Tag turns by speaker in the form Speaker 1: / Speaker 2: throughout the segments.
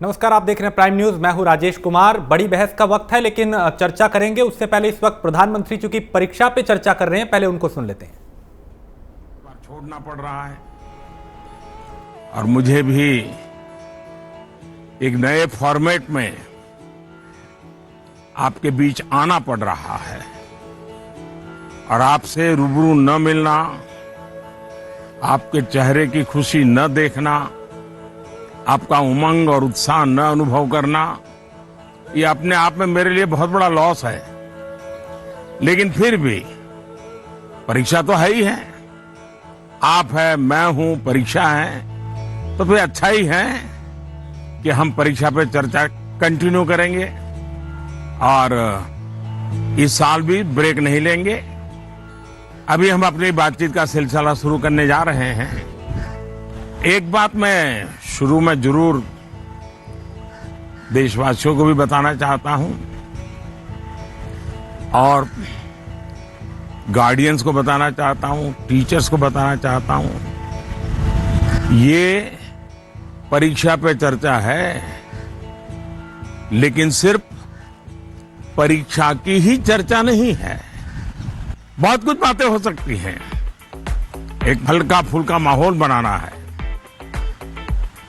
Speaker 1: नमस्कार, आप देख रहे हैं प्राइम न्यूज। मैं हूं राजेश कुमार। बड़ी बहस का वक्त है, लेकिन चर्चा करेंगे उससे पहले इस वक्त प्रधानमंत्री चूंकि परीक्षा पे चर्चा कर रहे हैं, पहले उनको सुन लेते हैं।
Speaker 2: छोड़ना पड़ रहा है और मुझे भी एक नए फॉर्मेट में आपके बीच आना पड़ रहा है और आपसे रूबरू न मिलना, आपके चेहरे की खुशी न देखना, आपका उमंग और उत्साह न अनुभव करना, ये अपने आप में मेरे लिए बहुत बड़ा लॉस है। लेकिन फिर भी परीक्षा तो है ही है, आप है, मैं हूं, परीक्षा है, तो फिर अच्छा ही है कि हम परीक्षा पे चर्चा कंटिन्यू करेंगे और इस साल भी ब्रेक नहीं लेंगे। अभी हम अपनी बातचीत का सिलसिला शुरू करने जा रहे हैं। एक बात मैं शुरू में जरूर देशवासियों को भी बताना चाहता हूं और गार्डियंस को बताना चाहता हूं, टीचर्स को बताना चाहता हूं। ये परीक्षा पे चर्चा है, लेकिन सिर्फ परीक्षा की ही चर्चा नहीं है। बहुत कुछ बातें हो सकती हैं। एक हल्का फुल्का माहौल बनाना है,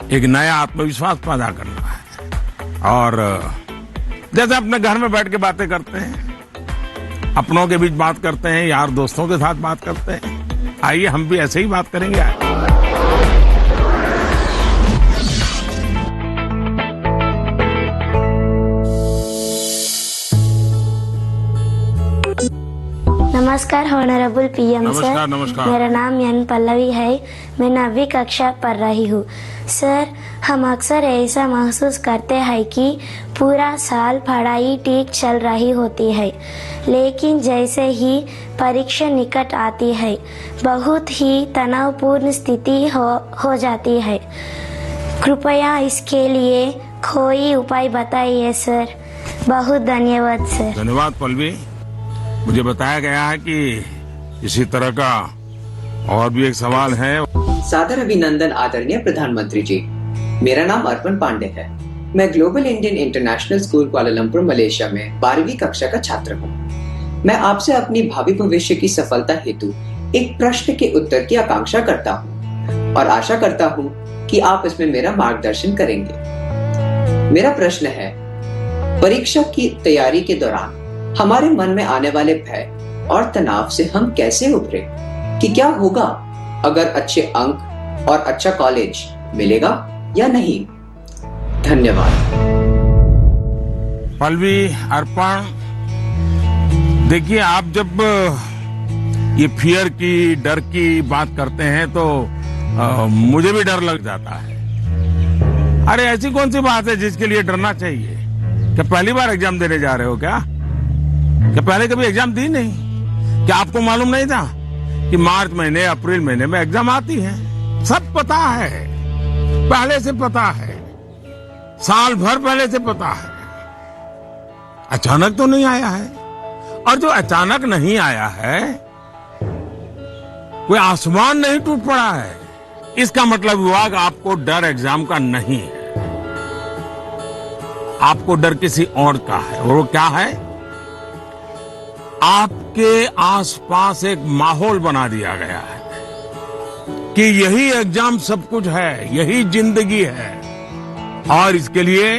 Speaker 2: एक नया आत्मविश्वास पैदा करना है और जैसे अपने घर में बैठ के बातें करते हैं, अपनों के बीच बात करते हैं, यार दोस्तों के साथ बात करते हैं, आइए हम भी ऐसे ही बात करेंगे।
Speaker 3: नमस्कार ऑनरेबल पीएम सर।
Speaker 2: नमस्कार।
Speaker 3: मेरा नाम एन पल्लवी है। मैं 9वीं कक्षा पढ़ रही हूँ। सर, हम अक्सर ऐसा महसूस करते हैं कि पूरा साल पढ़ाई ठीक चल रही होती है, लेकिन जैसे ही परीक्षा निकट आती है बहुत ही तनावपूर्ण स्थिति हो जाती है। कृपया इसके लिए कोई उपाय बताइए सर। बहुत धन्यवाद सर।
Speaker 2: धन्यवाद पल्लवी। मुझे बताया गया है कि इसी तरह का और भी एक सवाल है।
Speaker 4: सादर अभिनंदन आदरणीय प्रधानमंत्री जी। मेरा नाम अर्पण पांडे है। मैं global Indian international school Kuala Lumpur Malaysia में 12वीं कक्षा का छात्र हूँ। मैं आपसे अपनी भावी भविष्य की सफलता हेतु एक प्रश्न के उत्तर की आकांक्षा करता हूँ और आशा करता हूँ कि आप इसमें मेरा मार्गदर्शन करेंगे। मेरा प्रश्न है, परीक्षा की तैयारी के दौरान हमारे मन में आने वाले भय और तनाव से हम कैसे उभरे? कि क्या होगा अगर अच्छे अंक और अच्छा कॉलेज मिलेगा या नहीं? धन्यवाद।
Speaker 2: पल्लवी, अर्पण, देखिए, आप जब ये फियर की, डर की बात करते हैं तो मुझे भी डर लग जाता है। अरे ऐसी कौन सी बात है जिसके लिए डरना चाहिए? क्या पहली बार एग्जाम देने जा रहे हो क्या पहले कभी एग्जाम दी नहीं? क्या आपको मालूम नहीं था कि मार्च महीने, अप्रैल महीने में एग्जाम आती है? सब पता है, पहले से पता है, साल भर पहले से पता है। अचानक तो नहीं आया है, और जो अचानक नहीं आया है, कोई आसमान नहीं टूट पड़ा है। इसका मतलब हुआ कि आपको डर एग्जाम का नहीं है, आपको डर किसी और का है। और वो क्या है? आपके आसपास एक माहौल बना दिया गया है कि यही एग्जाम सब कुछ है, यही जिंदगी है, और इसके लिए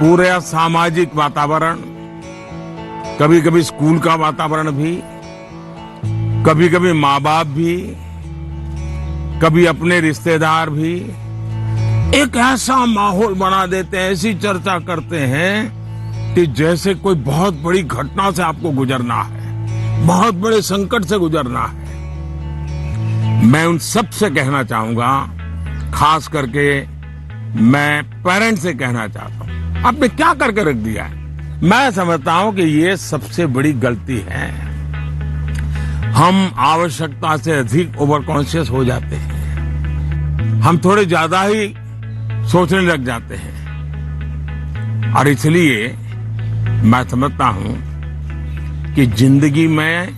Speaker 2: पूरा सामाजिक वातावरण, कभी कभी स्कूल का वातावरण भी, कभी कभी माँ बाप भी, कभी अपने रिश्तेदार भी एक ऐसा माहौल बना देते हैं, ऐसी चर्चा करते हैं कि जैसे कोई बहुत बड़ी घटना से आपको गुजरना है, बहुत बड़े संकट से गुजरना है। मैं उन सब से कहना चाहूंगा, खास करके मैं पेरेंट्स से कहना चाहता हूं, आपने क्या करके रख दिया है? मैं समझता हूं कि ये सबसे बड़ी गलती है। हम आवश्यकता से अधिक ओवर कॉन्शियस हो जाते हैं, हम थोड़े ज्यादा ही सोचने लग जाते हैं, और इसलिए मैं समझता हूं कि जिंदगी में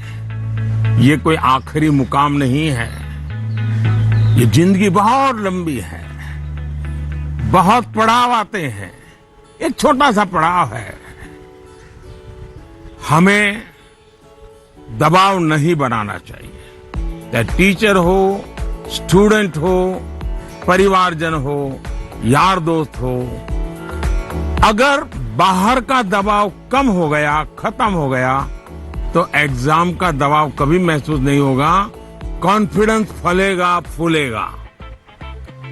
Speaker 2: ये कोई आखिरी मुकाम नहीं है। ये जिंदगी बहुत लंबी है, बहुत पड़ाव आते हैं, एक छोटा सा पड़ाव है। हमें दबाव नहीं बनाना चाहिए। चाहे टीचर हो, स्टूडेंट हो, परिवारजन हो, यार दोस्त हो, अगर बाहर का दबाव कम हो गया, खत्म हो गया, तो एग्जाम का दबाव कभी महसूस नहीं होगा। कॉन्फिडेंस फलेगा, फूलेगा,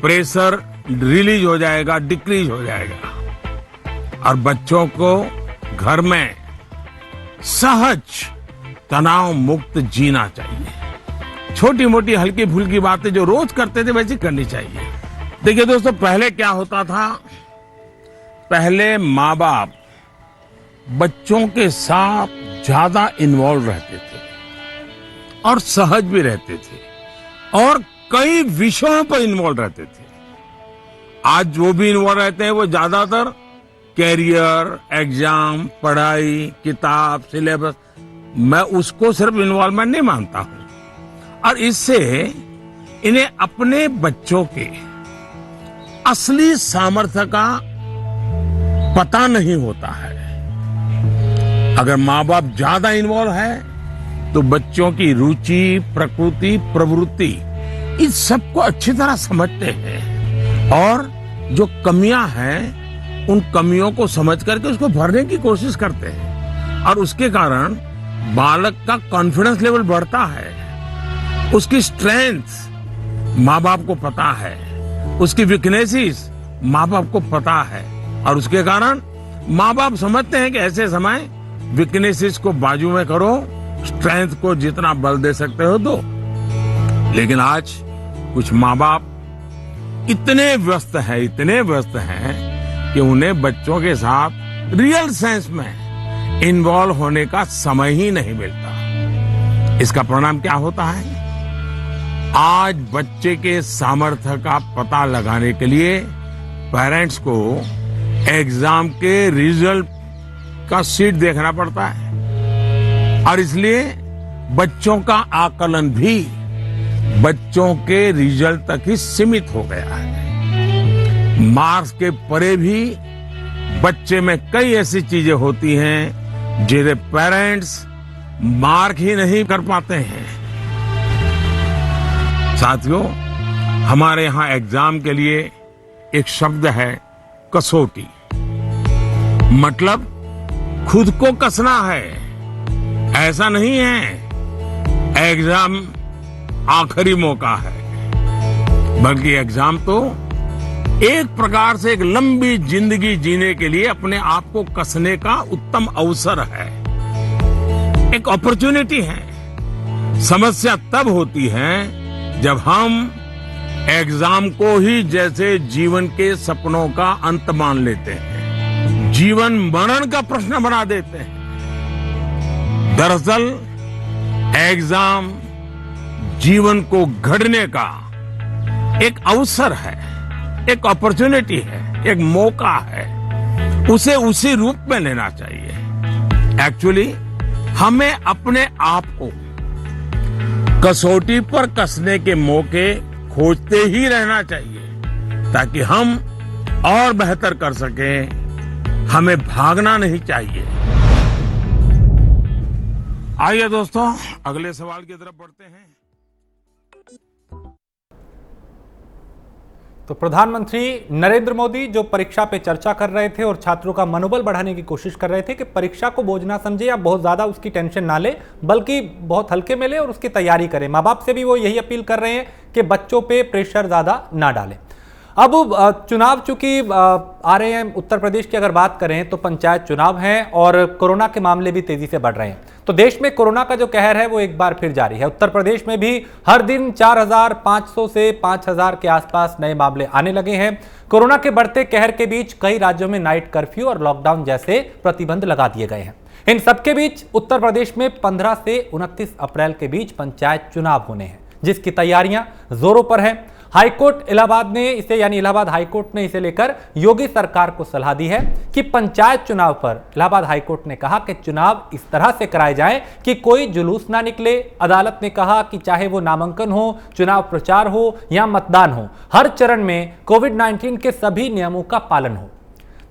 Speaker 2: प्रेशर रिलीज हो जाएगा, डिक्रीज हो जाएगा और बच्चों को घर में सहज तनाव मुक्त जीना चाहिए। छोटी मोटी हल्की फुल्की बातें जो रोज करते थे वैसी करनी चाहिए। देखिए दोस्तों, पहले क्या होता था, पहले माँ बाप बच्चों के साथ ज्यादा इन्वॉल्व रहते थे और सहज भी रहते थे और कई विषयों पर इन्वॉल्व रहते थे। आज जो भी इन्वॉल्व रहते हैं वो ज्यादातर कैरियर, एग्जाम, पढ़ाई, किताब, सिलेबस, मैं उसको सिर्फ इन्वॉल्वमेंट नहीं मानता हूं। और इससे इन्हें अपने बच्चों के असली सामर्थ्य का पता नहीं होता है। अगर माँ बाप ज्यादा इन्वॉल्व है तो बच्चों की रुचि, प्रकृति, प्रवृत्ति इस सबको अच्छी तरह समझते हैं और जो कमियां हैं उन कमियों को समझ करके उसको भरने की कोशिश करते हैं और उसके कारण बालक का कॉन्फिडेंस लेवल बढ़ता है। उसकी स्ट्रेंथ माँ बाप को पता है, उसकी वीकनेसेस माँ बाप को पता है और उसके कारण माँ बाप समझते हैं कि ऐसे समय वीकनेसेस को बाजू में करो, स्ट्रेंथ को जितना बल दे सकते हो दो। लेकिन आज कुछ माँ बाप इतने व्यस्त हैं कि उन्हें बच्चों के साथ रियल सेंस में इन्वॉल्व होने का समय ही नहीं मिलता। इसका परिणाम क्या होता है, आज बच्चे के सामर्थ्य का पता लगाने के लिए पेरेंट्स को एग्जाम के रिजल्ट का शीट देखना पड़ता है और इसलिए बच्चों का आकलन भी बच्चों के रिजल्ट तक ही सीमित हो गया है। मार्क्स के परे भी बच्चे में कई ऐसी चीजें होती हैं जिन्हें पेरेंट्स मार्क ही नहीं कर पाते हैं। साथियों, हमारे यहां एग्जाम के लिए एक शब्द है कसौटी, मतलब खुद को कसना है। ऐसा नहीं है एग्जाम आखिरी मौका है, बल्कि एग्जाम तो एक प्रकार से एक लंबी जिंदगी जीने के लिए अपने आप को कसने का उत्तम अवसर है, एक अपॉर्चुनिटी है। समस्या तब होती है जब हम एग्जाम को ही जैसे जीवन के सपनों का अंत मान लेते हैं, जीवन मरण का प्रश्न बना देते हैं। दरअसल एग्जाम जीवन को गढ़ने का एक अवसर है, एक अपॉर्चुनिटी है, एक मौका है। उसे उसी रूप में लेना चाहिए। एक्चुअली हमें अपने आप को कसौटी पर कसने के मौके खोजते ही रहना चाहिए ताकि हम और बेहतर कर सकें। हमें भागना नहीं चाहिए। आइए दोस्तों, अगले सवाल की तरफ बढ़ते हैं।
Speaker 1: तो प्रधानमंत्री नरेंद्र मोदी जो परीक्षा पे चर्चा कर रहे थे और छात्रों का मनोबल बढ़ाने की कोशिश कर रहे थे कि परीक्षा को बोझ ना समझे या बहुत ज्यादा उसकी टेंशन ना ले, बल्कि बहुत हल्के में ले और उसकी तैयारी करें। माँ बाप से भी वो यही अपील कर रहे हैं कि बच्चों पे प्रेशर ज्यादा ना डालें। अब चुनाव चूंकि आ रहे हैं, उत्तर प्रदेश की अगर बात करें तो पंचायत चुनाव हैं और कोरोना के मामले भी तेजी से बढ़ रहे हैं। तो देश में कोरोना का जो कहर है वो एक बार फिर जारी है। उत्तर प्रदेश में भी हर दिन 4,500 से 5,000 के आसपास नए मामले आने लगे हैं। कोरोना के बढ़ते कहर के बीच कई राज्यों में नाइट कर्फ्यू और लॉकडाउन जैसे प्रतिबंध लगा दिए गए हैं। इन सबके बीच उत्तर प्रदेश में 15 से 29 अप्रैल के बीच पंचायत चुनाव होने हैं, जिसकी तैयारियां जोरों पर है। हाईकोर्ट इलाहाबाद ने इसे यानी इलाहाबाद हाईकोर्ट ने इसे लेकर योगी सरकार को सलाह दी है कि पंचायत चुनाव पर इलाहाबाद हाईकोर्ट ने कहा कि चुनाव इस तरह से कराए जाएं कि कोई जुलूस ना निकले। अदालत ने कहा कि चाहे वो नामांकन हो, चुनाव प्रचार हो या मतदान हो, हर चरण में कोविड-19 के सभी नियमों का पालन हो।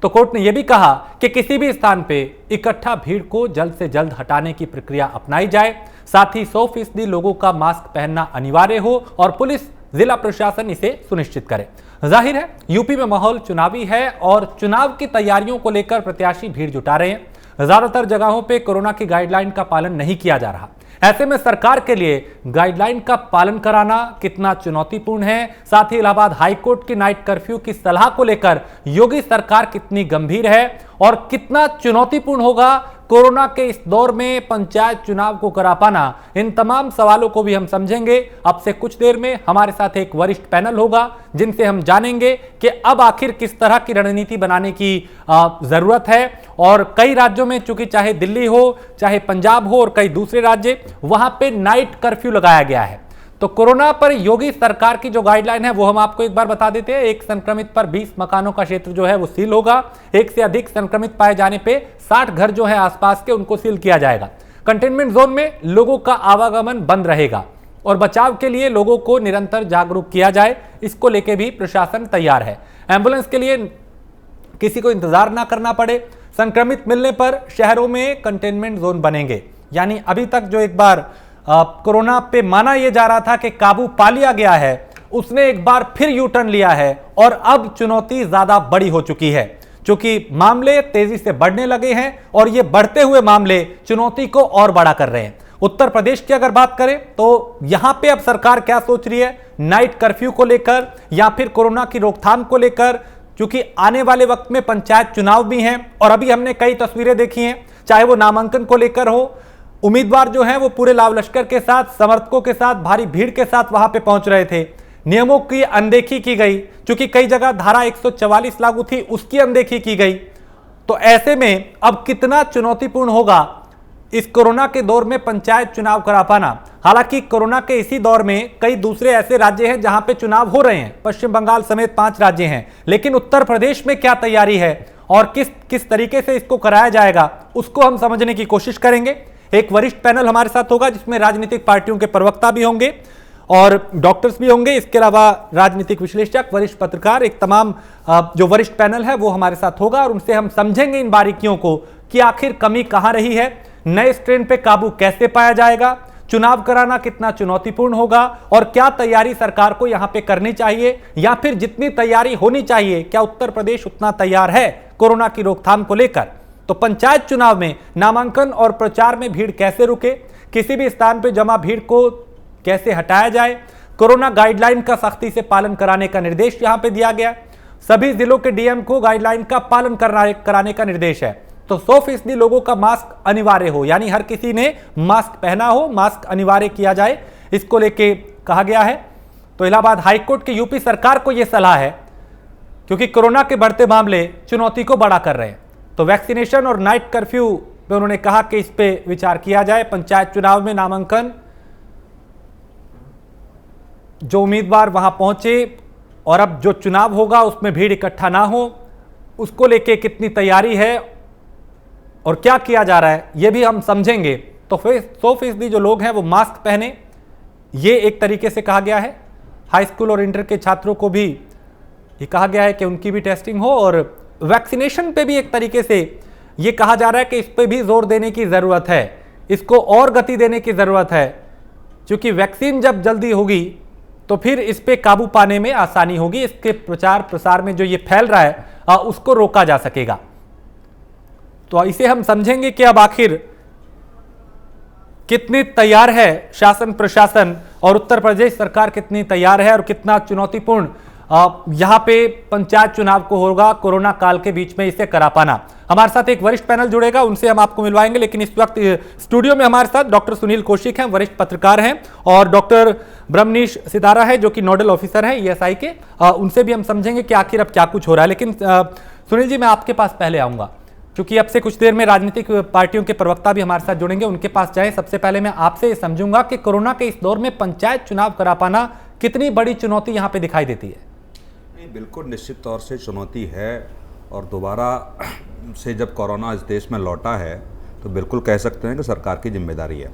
Speaker 1: तो कोर्ट ने यह भी कहा कि किसी भी स्थान पे इकट्ठा भीड़ को जल्द से जल्द हटाने की प्रक्रिया अपनाई जाए। साथ ही 100% लोगों का मास्क पहनना अनिवार्य हो और पुलिस, जिला प्रशासन इसे सुनिश्चित करे। जाहिर है यूपी में माहौल चुनावी है और चुनाव की तैयारियों को लेकर प्रत्याशी भीड़ जुटा रहे हैं। ज्यादातर जगहों पे कोरोना की गाइडलाइन का पालन नहीं किया जा रहा। ऐसे में सरकार के लिए गाइडलाइन का पालन कराना कितना चुनौतीपूर्ण है, साथ ही इलाहाबाद हाईकोर्ट की नाइट कर्फ्यू की सलाह को लेकर योगी सरकार कितनी गंभीर है और कितना चुनौतीपूर्ण होगा कोरोना के इस दौर में पंचायत चुनाव को करा पाना, इन तमाम सवालों को भी हम समझेंगे। अब से कुछ देर में हमारे साथ एक वरिष्ठ पैनल होगा जिनसे हम जानेंगे कि अब आखिर किस तरह की रणनीति बनाने की जरूरत है। और कई राज्यों में, चूंकि चाहे दिल्ली हो, चाहे पंजाब हो और कई दूसरे राज्य, वहां पे नाइट कर्फ्यू लगाया गया है। तो कोरोना पर योगी सरकार की जो गाइडलाइन है वो हम आपको एक बार बता देते हैं। एक संक्रमित पर 20 मकानों का क्षेत्र जो है वो सील होगा। एक से अधिक संक्रमित पाए जाने पे 60 घर जो है आसपास के, उनको सील किया जाएगा। कंटेनमेंट जोन में लोगों का आवागमन बंद रहेगा और बचाव के लिए लोगों को निरंतर जागरूक किया जाए, इसको लेके भी प्रशासन तैयार है। एम्बुलेंस के लिए किसी को इंतजार ना करना पड़े। संक्रमित मिलने पर शहरों में कंटेनमेंट जोन बनेंगे। यानी अभी तक जो एक बार कोरोना पे माना यह जा रहा था कि काबू पा लिया गया है, उसने एक बार फिर यू टर्न लिया है और अब चुनौती ज्यादा बड़ी हो चुकी है, क्योंकि मामले तेजी से बढ़ने लगे हैं और ये बढ़ते हुए मामले चुनौती को और बड़ा कर रहे हैं। उत्तर प्रदेश की अगर बात करें तो यहां पे अब सरकार क्या सोच रही है, नाइट कर्फ्यू को लेकर या फिर कोरोना की रोकथाम को लेकर, क्योंकि आने वाले वक्त में पंचायत चुनाव भी हैं और अभी हमने कई तस्वीरें देखी हैं, चाहे वो नामांकन को लेकर हो। उम्मीदवार जो हैं वो पूरे लाव लश्कर के साथ, समर्थकों के साथ, भारी भीड़ के साथ वहां पे पहुंच रहे थे। नियमों की अनदेखी की गई, क्योंकि कई जगह धारा 144 लागू थी, उसकी अनदेखी की गई। तो ऐसे में अब कितना चुनौतीपूर्ण होगा इस कोरोना के दौर में पंचायत चुनाव करा पाना। हालांकि कोरोना के इसी दौर में कई दूसरे ऐसे राज्य हैं जहां पे चुनाव हो रहे हैं, पश्चिम बंगाल समेत 5 राज्य हैं, लेकिन उत्तर प्रदेश में क्या तैयारी है और किस तरीके से इसको कराया जाएगा, उसको हम समझने की कोशिश करेंगे। एक वरिष्ठ पैनल हमारे साथ होगा जिसमें राजनीतिक पार्टियों के प्रवक्ता भी होंगे और डॉक्टर्स भी होंगे, इसके अलावा राजनीतिक विश्लेषक, वरिष्ठ पत्रकार, एक तमाम जो वरिष्ठ पैनल है वो हमारे साथ होगा और उनसे हम समझेंगे इन बारीकियों को कि आखिर कमी कहां रही है, नए स्ट्रेन पे काबू कैसे पाया जाएगा, चुनाव कराना कितना चुनौतीपूर्ण होगा और क्या तैयारी सरकार को यहां पे करनी चाहिए, या फिर जितनी तैयारी होनी चाहिए क्या उत्तर प्रदेश उतना तैयार है कोरोना की रोकथाम को लेकर। तो पंचायत चुनाव में नामांकन और प्रचार में भीड़ कैसे रुके, किसी भी स्थान पर जमा भीड़ को कैसे हटाया जाए, कोरोना गाइडलाइन का सख्ती से पालन कराने का निर्देश यहां पे दिया गया। सभी जिलों के डीएम को गाइडलाइन का पालन कराने का निर्देश है। तो 100% लोगों का मास्क अनिवार्य हो, यानी हर किसी ने मास्क पहना हो, मास्क अनिवार्य किया जाए, इसको लेके कहा गया है। तो इलाहाबाद हाईकोर्ट की यूपी सरकार को यह सलाह है, क्योंकि कोरोना के बढ़ते मामले चुनौती को बड़ा कर रहे हैं। तो वैक्सीनेशन और नाइट कर्फ्यू पे उन्होंने कहा कि इस पे विचार किया जाए। पंचायत चुनाव में नामांकन, जो उम्मीदवार वहां पहुंचे और अब जो चुनाव होगा उसमें भीड़ इकट्ठा ना हो, उसको लेके कितनी तैयारी है और क्या किया जा रहा है ये भी हम समझेंगे। तो 100% जो लोग हैं वो मास्क पहने, ये एक तरीके से कहा गया है। हाई स्कूल और इंटर के छात्रों को भी ये कहा गया है कि उनकी भी टेस्टिंग हो और वैक्सीनेशन पे भी एक तरीके से ये कहा जा रहा है कि इस पे भी जोर देने की ज़रूरत है, इसको और गति देने की ज़रूरत है, क्योंकि वैक्सीन जब जल्दी होगी तो फिर इस पे काबू पाने में आसानी होगी, इसके प्रचार प्रसार में जो ये फैल रहा है उसको रोका जा सकेगा। तो इसे हम समझेंगे कि अब आखिर कितनी तैयार है शासन प्रशासन और उत्तर प्रदेश सरकार कितनी तैयार है और कितना चुनौतीपूर्ण यहां पे पंचायत चुनाव को होगा कोरोना काल के बीच में इसे करा पाना। हमारे साथ एक वरिष्ठ पैनल जुड़ेगा, उनसे हम आपको मिलवाएंगे, लेकिन इस वक्त स्टूडियो में हमारे साथ डॉक्टर सुनील कौशिक हैं, वरिष्ठ पत्रकार हैं, और डॉक्टर ब्रह्मनीश सितारा है जो कि नोडल ऑफिसर है ईएसआई के। उनसे भी हम समझेंगे कि आखिर अब क्या कुछ हो रहा है। लेकिन सुनील जी, मैं आपके पास पहले आऊंगा, क्योंकि अब से कुछ देर में राजनीतिक पार्टियों के प्रवक्ता भी हमारे साथ जुड़ेंगे, उनके पास जाए। सबसे पहले मैं आपसे ये समझूंगा कि कोरोना के इस दौर में पंचायत चुनाव करा पाना कितनी बड़ी चुनौती यहाँ पे दिखाई देती है?
Speaker 5: नहीं, बिल्कुल निश्चित तौर से चुनौती है। और दोबारा से जब कोरोना इस देश में लौटा है तो बिल्कुल कह सकते हैं कि सरकार की जिम्मेदारी है।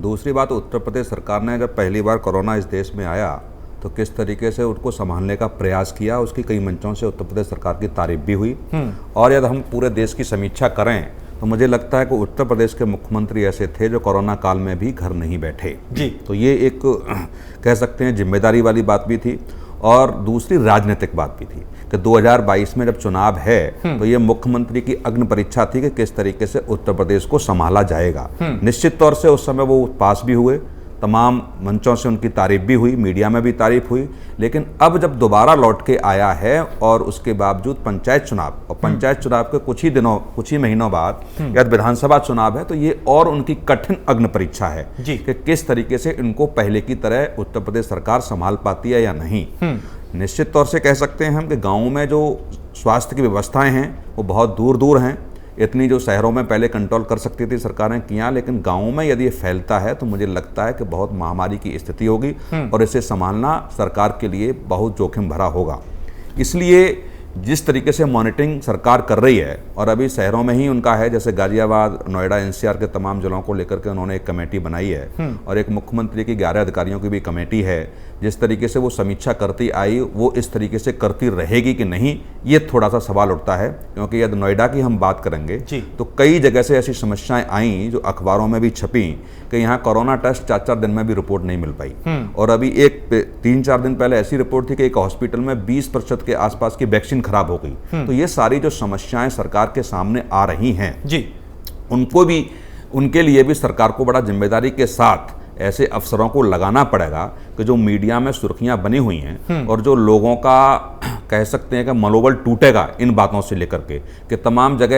Speaker 5: दूसरी बात, उत्तर प्रदेश सरकार ने जब पहली बार कोरोना इस देश में आया तो किस तरीके से उसको संभालने का प्रयास किया, उसकी कई मंचों से उत्तर प्रदेश सरकार की तारीफ भी हुई। और यदि हम पूरे देश की समीक्षा करें तो मुझे लगता है कि उत्तर प्रदेश के मुख्यमंत्री ऐसे थे जो कोरोना काल में भी घर नहीं बैठे
Speaker 1: जी।
Speaker 5: तो ये एक कह सकते हैं जिम्मेदारी वाली बात भी थी। और दूसरी राजनीतिक बात भी थी कि 2022 में जब चुनाव है तो ये मुख्यमंत्री की अग्नि परीक्षा थी कि किस तरीके से उत्तर प्रदेश को संभाला जाएगा। निश्चित तौर से उस समय वो पास भी हुए, तमाम मंचों से उनकी तारीफ भी हुई, मीडिया में भी तारीफ हुई। लेकिन अब जब दोबारा लौट के आया है और उसके बावजूद पंचायत चुनाव, और पंचायत चुनाव के कुछ ही महीनों बाद या विधानसभा चुनाव है, तो ये और उनकी कठिन अग्नि परीक्षा है
Speaker 1: जी।
Speaker 5: कि किस तरीके से इनको पहले की तरह उत्तर प्रदेश सरकार संभाल पाती है या नहीं। निश्चित तौर से कह सकते हैं हम कि गाँव में जो स्वास्थ्य की व्यवस्थाएं हैं वो बहुत दूर दूर हैं। इतनी जो शहरों में पहले कंट्रोल कर सकती थी सरकारें किया, लेकिन गाँव में यदि ये फैलता है तो मुझे लगता है कि बहुत महामारी की स्थिति होगी और इसे संभालना सरकार के लिए बहुत जोखिम भरा होगा। इसलिए जिस तरीके से मॉनिटरिंग सरकार कर रही है, और अभी शहरों में ही उनका है, जैसे गाजियाबाद, नोएडा, एनसीआर के तमाम जिलों को लेकर के उन्होंने एक कमेटी बनाई है और एक मुख्यमंत्री की 11 अधिकारियों की भी कमेटी है। जिस तरीके से वो समीक्षा करती आई वो इस तरीके से करती रहेगी कि नहीं, ये थोड़ा सा सवाल उठता है। क्योंकि यदि नोएडा की हम बात करेंगे तो कई जगह से ऐसी समस्याएं आई जो अखबारों में भी छपी कि यहाँ कोरोना टेस्ट 4-4 दिन में भी रिपोर्ट नहीं मिल पाई। और अभी 3-4 दिन पहले ऐसी रिपोर्ट थी कि एक हॉस्पिटल में 20% के आसपास की वैक्सीन खराब हो गई। तो ये सारी जो समस्याएं सरकार के सामने आ रही हैं
Speaker 1: जी,
Speaker 5: उनके लिए भी सरकार को बड़ा जिम्मेदारी के साथ ऐसे अफसरों को लगाना पड़ेगा कि जो मीडिया में सुर्खियां बनी हुई हैं और जो लोगों का कह सकते हैं कि मनोबल टूटेगा इन बातों से लेकर के, कि तमाम जगह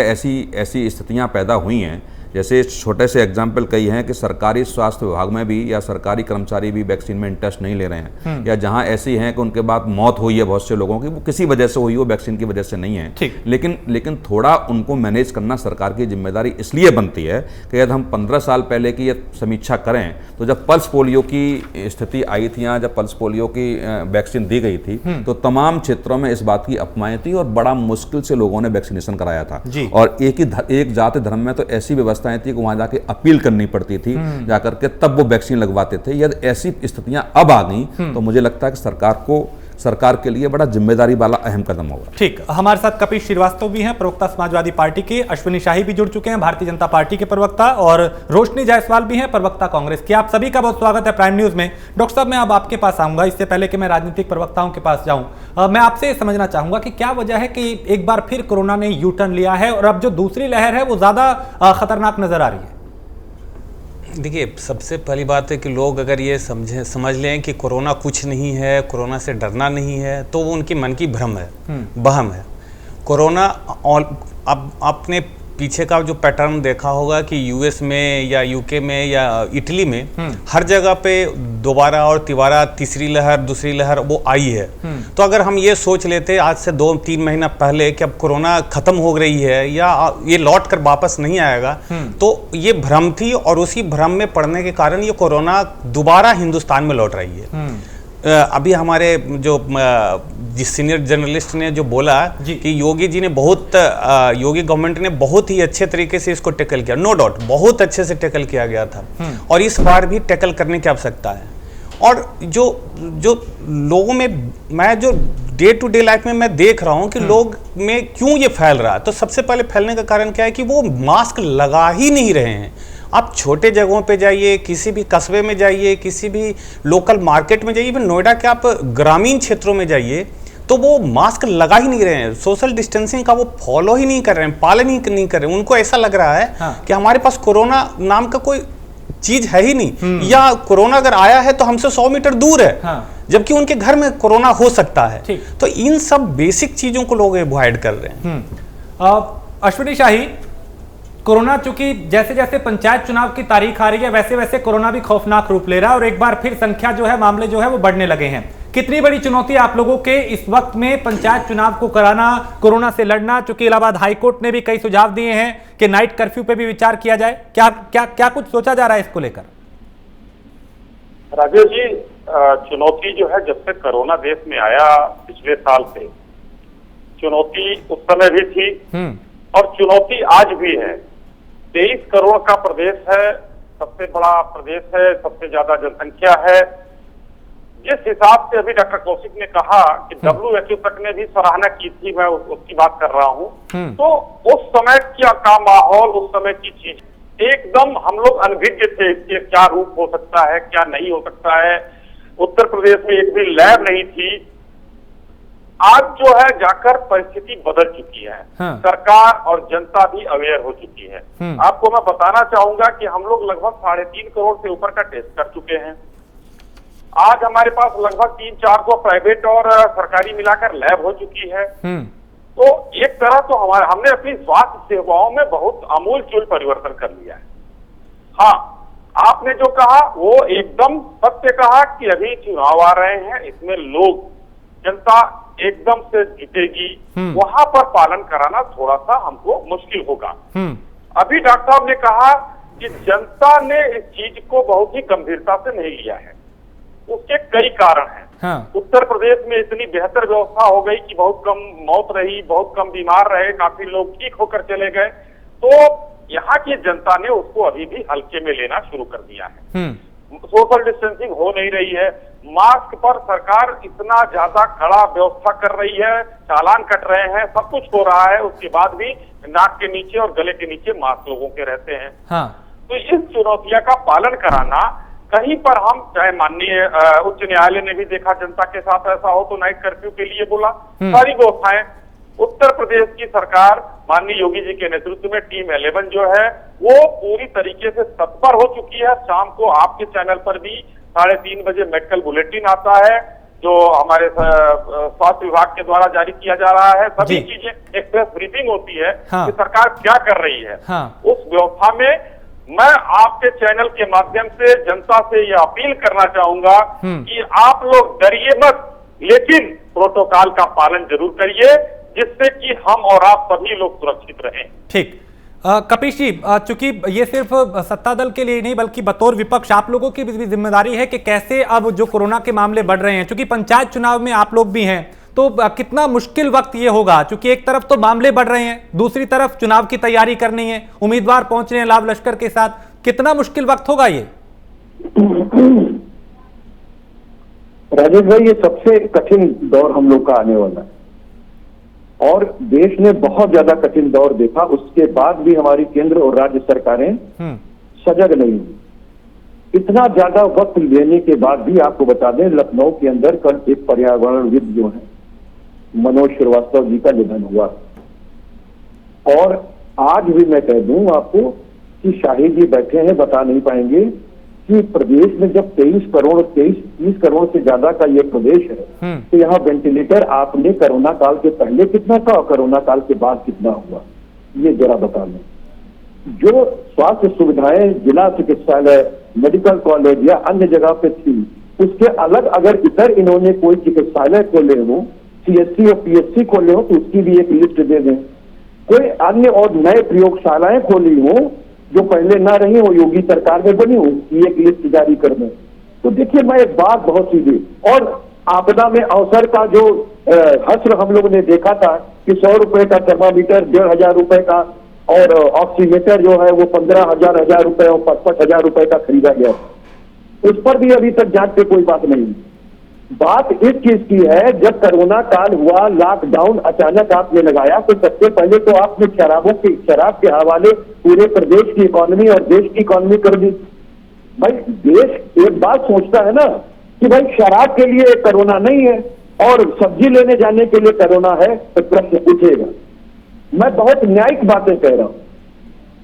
Speaker 5: ऐसी स्थितियां पैदा हुई हैं। जैसे छोटे से एग्जाम्पल कई हैं कि सरकारी स्वास्थ्य विभाग में भी या सरकारी कर्मचारी भी वैक्सीन में इंटरेस्ट नहीं ले रहे हैं, या जहां ऐसी हैं कि उनके बाद मौत हुई है बहुत से लोगों की, वो किसी वजह से हुई हो, वैक्सीन की वजह से नहीं है। लेकिन थोड़ा उनको मैनेज करना सरकार की जिम्मेदारी इसलिए बनती है कि यदि हम 15 साल पहले की ये समीक्षा करें तो जब पल्स पोलियो की स्थिति आई थी, या जब पल्स पोलियो की वैक्सीन दी गई थी तो तमाम क्षेत्रों में इस बात की अफवाहें थी और बड़ा मुश्किल से लोगों ने वैक्सीनेशन कराया था। और एक जाति धर्म में तो ऐसी व्यवस्थाएं थी कि वहां जाके अपील करनी पड़ती थी जाकर के, तब वो वैक्सीन लगवाते थे। यदि ऐसी स्थितियां अब आ गई तो मुझे लगता है कि सरकार के लिए बड़ा जिम्मेदारी वाला अहम कदम होगा।
Speaker 1: ठीक, हमारे साथ कपिल श्रीवास्तव भी हैं, प्रवक्ता समाजवादी पार्टी के, अश्विनी शाही भी जुड़ चुके हैं, भारतीय जनता पार्टी के प्रवक्ता, और रोशनी जायसवाल भी हैं, प्रवक्ता कांग्रेस की। आप सभी का बहुत स्वागत है प्राइम न्यूज में। डॉक्टर साहब, मैं अब आपके पास आऊंगा, इससे पहले कि मैं राजनीतिक प्रवक्ताओं के पास जाऊं, मैं आपसे ये समझना चाहूंगा कि क्या वजह है कि एक बार फिर कोरोना ने यू टर्न लिया है और अब जो दूसरी लहर है वो ज्यादा खतरनाक नजर आ रही है?
Speaker 6: देखिए, सबसे पहली बात है कि लोग अगर ये समझ लें कि कोरोना कुछ नहीं है, कोरोना से डरना नहीं है, तो वो उनकी मन की भ्रम है, वहम है। कोरोना अब आपने पीछे का जो पैटर्न देखा होगा कि यूएस में या यूके में या इटली में हर जगह पे दोबारा और तिबारा तीसरी लहर, दूसरी लहर वो आई है। तो अगर हम ये सोच लेते आज से 2-3 महीना पहले कि अब कोरोना खत्म हो रही है या ये लौट कर वापस नहीं आएगा, तो ये भ्रम थी और उसी भ्रम में पड़ने के कारण ये कोरोना दोबारा हिंदुस्तान में लौट रही है। अभी हमारे जो सीनियर जर्नलिस्ट ने जो बोला कि योगी जी ने योगी गवर्नमेंट ने बहुत ही अच्छे तरीके से इसको टैकल किया, नो डाउट बहुत अच्छे से टैकल किया गया था और इस बार भी टैकल करने की आवश्यकता है। और जो लोगों में, मैं जो डे टू डे लाइफ में मैं देख रहा हूं कि लोग में क्यों ये फैल रहा है, तो सबसे पहले फैलने का कारण क्या है कि वो मास्क लगा ही नहीं रहे हैं। आप छोटे जगहों पे जाइए, किसी भी कस्बे में जाइए, किसी भी लोकल मार्केट में जाइए, इवन नोएडा के आप ग्रामीण क्षेत्रों में जाइए, तो वो मास्क लगा ही नहीं रहे हैं, सोशल डिस्टेंसिंग का वो फॉलो ही नहीं कर रहे हैं, पालन ही नहीं कर रहे हैं। उनको ऐसा लग रहा है कि हमारे पास कोरोना नाम का कोई चीज है ही नहीं, या कोरोना अगर आया है तो हमसे 100 मीटर दूर है, जबकि उनके घर में कोरोना हो सकता है। तो इन सब बेसिक चीजों को लोग अवॉइड कर रहे हैं।
Speaker 1: अश्विनी शाही, कोरोना चूंकि जैसे जैसे पंचायत चुनाव की तारीख आ रही है वैसे वैसे कोरोना भी खौफनाक रूप ले रहा है और एक बार फिर संख्या जो है, मामले जो है वो बढ़ने लगे हैं। कितनी बड़ी चुनौती आप लोगों के इस वक्त में पंचायत चुनाव को कराना, कोरोना से लड़ना? चूंकि इलाहाबाद हाईकोर्ट ने भी कई सुझाव दिए हैं कि नाइट कर्फ्यू पे भी विचार किया जाए, क्या कुछ सोचा जा रहा है इसको लेकर?
Speaker 7: राजेश जी, चुनौती जो है, जब से कोरोना देश में आया पिछले साल से, चुनौती उस समय भी थी और चुनौती आज भी है। 23 करोड़ का प्रदेश है, सबसे बड़ा प्रदेश है, सबसे ज्यादा जनसंख्या है। जिस हिसाब से अभी डॉक्टर कौशिक ने कहा कि WHO तक ने भी सराहना की थी, मैं उसकी बात कर रहा हूँ, तो उस समय का माहौल, उस समय की चीज एकदम हम लोग अनभिज्ञ थे इसके क्या रूप हो सकता है, क्या नहीं हो सकता है। उत्तर प्रदेश में एक भी लैब नहीं थी। आज जो है जाकर परिस्थिति बदल चुकी है। सरकार और जनता भी अवेयर हो चुकी है। आपको मैं बताना चाहूंगा कि हम लोग लगभग 3.5 करोड़ से ऊपर का टेस्ट कर चुके हैं। आज हमारे पास लगभग 300-400 प्राइवेट और सरकारी मिलाकर लैब हो चुकी है। तो एक तरह तो हमने अपनी स्वास्थ्य सेवाओं में बहुत आमूल-चूल परिवर्तन कर लिया है। हाँ, आपने जो कहा वो एकदम सत्य कहा कि अभी चुनाव आ रहे हैं, इसमें लोग, जनता एकदम से जुटेगी, वहां पर पालन कराना थोड़ा सा हमको मुश्किल होगा। अभी डॉक्टर साहब ने कहा कि जनता ने इस चीज को बहुत ही गंभीरता से नहीं लिया है। उसके कई कारण हैं। उत्तर प्रदेश में इतनी बेहतर व्यवस्था हो गई कि बहुत कम मौत रही, बहुत कम बीमार रहे, काफी लोग ठीक होकर चले गए। तो यहाँ की जनता ने उसको अभी भी हल्के में लेना शुरू कर दिया है। सोशल डिस्टेंसिंग हो नहीं रही है। मास्क पर सरकार इतना ज्यादा कड़ा व्यवस्था कर रही है, चालान कट रहे हैं, सब कुछ हो रहा है, उसके बाद भी नाक के नीचे और गले के नीचे मास्क लोगों के रहते हैं। तो इस चुनौतियां का पालन कराना, कहीं पर हम, चाहे माननीय उच्च न्यायालय ने भी देखा जनता के साथ ऐसा हो तो नाइट कर्फ्यू के लिए बोला, सारी व्यवस्थाएं। उत्तर प्रदेश की सरकार माननीय योगी जी के नेतृत्व में टीम 11 जो है वो पूरी तरीके से तत्पर हो चुकी है। शाम को आपके चैनल पर भी 3:30 बजे मेडिकल बुलेटिन आता है जो हमारे स्वास्थ्य विभाग के द्वारा जारी किया जा रहा है। सभी चीजें, एक प्रेस ब्रीफिंग होती है कि सरकार क्या कर रही है। उस व्यवस्था में मैं आपके चैनल के माध्यम से जनता से यह अपील करना चाहूंगा कि आप लोग डरिए मत, लेकिन प्रोटोकॉल का पालन जरूर करिए, जिससे कि हम और आप सभी लोग सुरक्षित रहें।
Speaker 1: ठीक। कपीश जी, चूंकि ये सिर्फ सत्ता दल के लिए नहीं बल्कि बतौर विपक्ष आप लोगों की भी जिम्मेदारी है कि कैसे अब जो कोरोना के मामले बढ़ रहे हैं, चूंकि पंचायत चुनाव में आप लोग भी हैं, तो कितना मुश्किल वक्त ये होगा, क्योंकि एक तरफ तो मामले बढ़ रहे हैं, दूसरी तरफ चुनाव की तैयारी करनी है, उम्मीदवार पहुंच रहे हैं लाभ लश्कर के साथ, कितना मुश्किल वक्त होगा ये?
Speaker 8: राजेश भाई, ये सबसे कठिन दौर हम लोग का आने वाला है और देश ने बहुत ज्यादा कठिन दौर देखा, उसके बाद भी हमारी केंद्र और राज्य सरकारें सजग नहीं हुई। इतना ज्यादा वक्त लेने के बाद भी आपको बता दें, लखनऊ के अंदर कल एक पर्यावरणविद जो है मनोज श्रीवास्तव जी का निधन हुआ और आज भी मैं कह दूं आपको कि शाहिद जी बैठे हैं, बता नहीं पाएंगे कि प्रदेश में जब 30 करोड़ से ज्यादा का ये प्रदेश है तो यहाँ वेंटिलेटर आपने कोरोना काल के पहले कितना था और कोरोना काल के बाद कितना हुआ, ये जरा बता दें। जो स्वास्थ्य सुविधाएं जिला चिकित्सालय, मेडिकल कॉलेज या अन्य जगह पे थी, उसके अलग अगर इधर इन्होंने कोई चिकित्सालय खोले हो, CSC और PSC खोले हो, तो उसकी भी एक लिस्ट दे दें। कोई अन्य और नए प्रयोगशालाएं खोली हो जो पहले ना रही हो, योगी सरकार में बनी हो, उसकी एक लिस्ट जारी कर दें। तो देखिए, मैं एक बात बहुत सीधी, और आपदा में अवसर का जो हस्र हम लोग ने देखा था कि 100 रुपए का थर्मामीटर 1,500 रुपए का और ऑक्सीमीटर जो है वो 15,000 रुपए और 55,000 रुपए का खरीदा गया, उस पर भी अभी तक जांच पे कोई बात नहीं। बात इस चीज की है, जब कोरोना काल हुआ, लॉकडाउन अचानक आपने लगाया, तो सबसे पहले तो आपने शराब के हवाले पूरे प्रदेश की इकोनॉमी और देश की इकोनॉमी कर दी। भाई, देश एक बात सोचता है ना कि भाई शराब के लिए कोरोना नहीं है और सब्जी लेने जाने के लिए कोरोना है, तो प्रश्न पूछेगा। मैं बहुत न्यायिक बातें कह रहा हूं।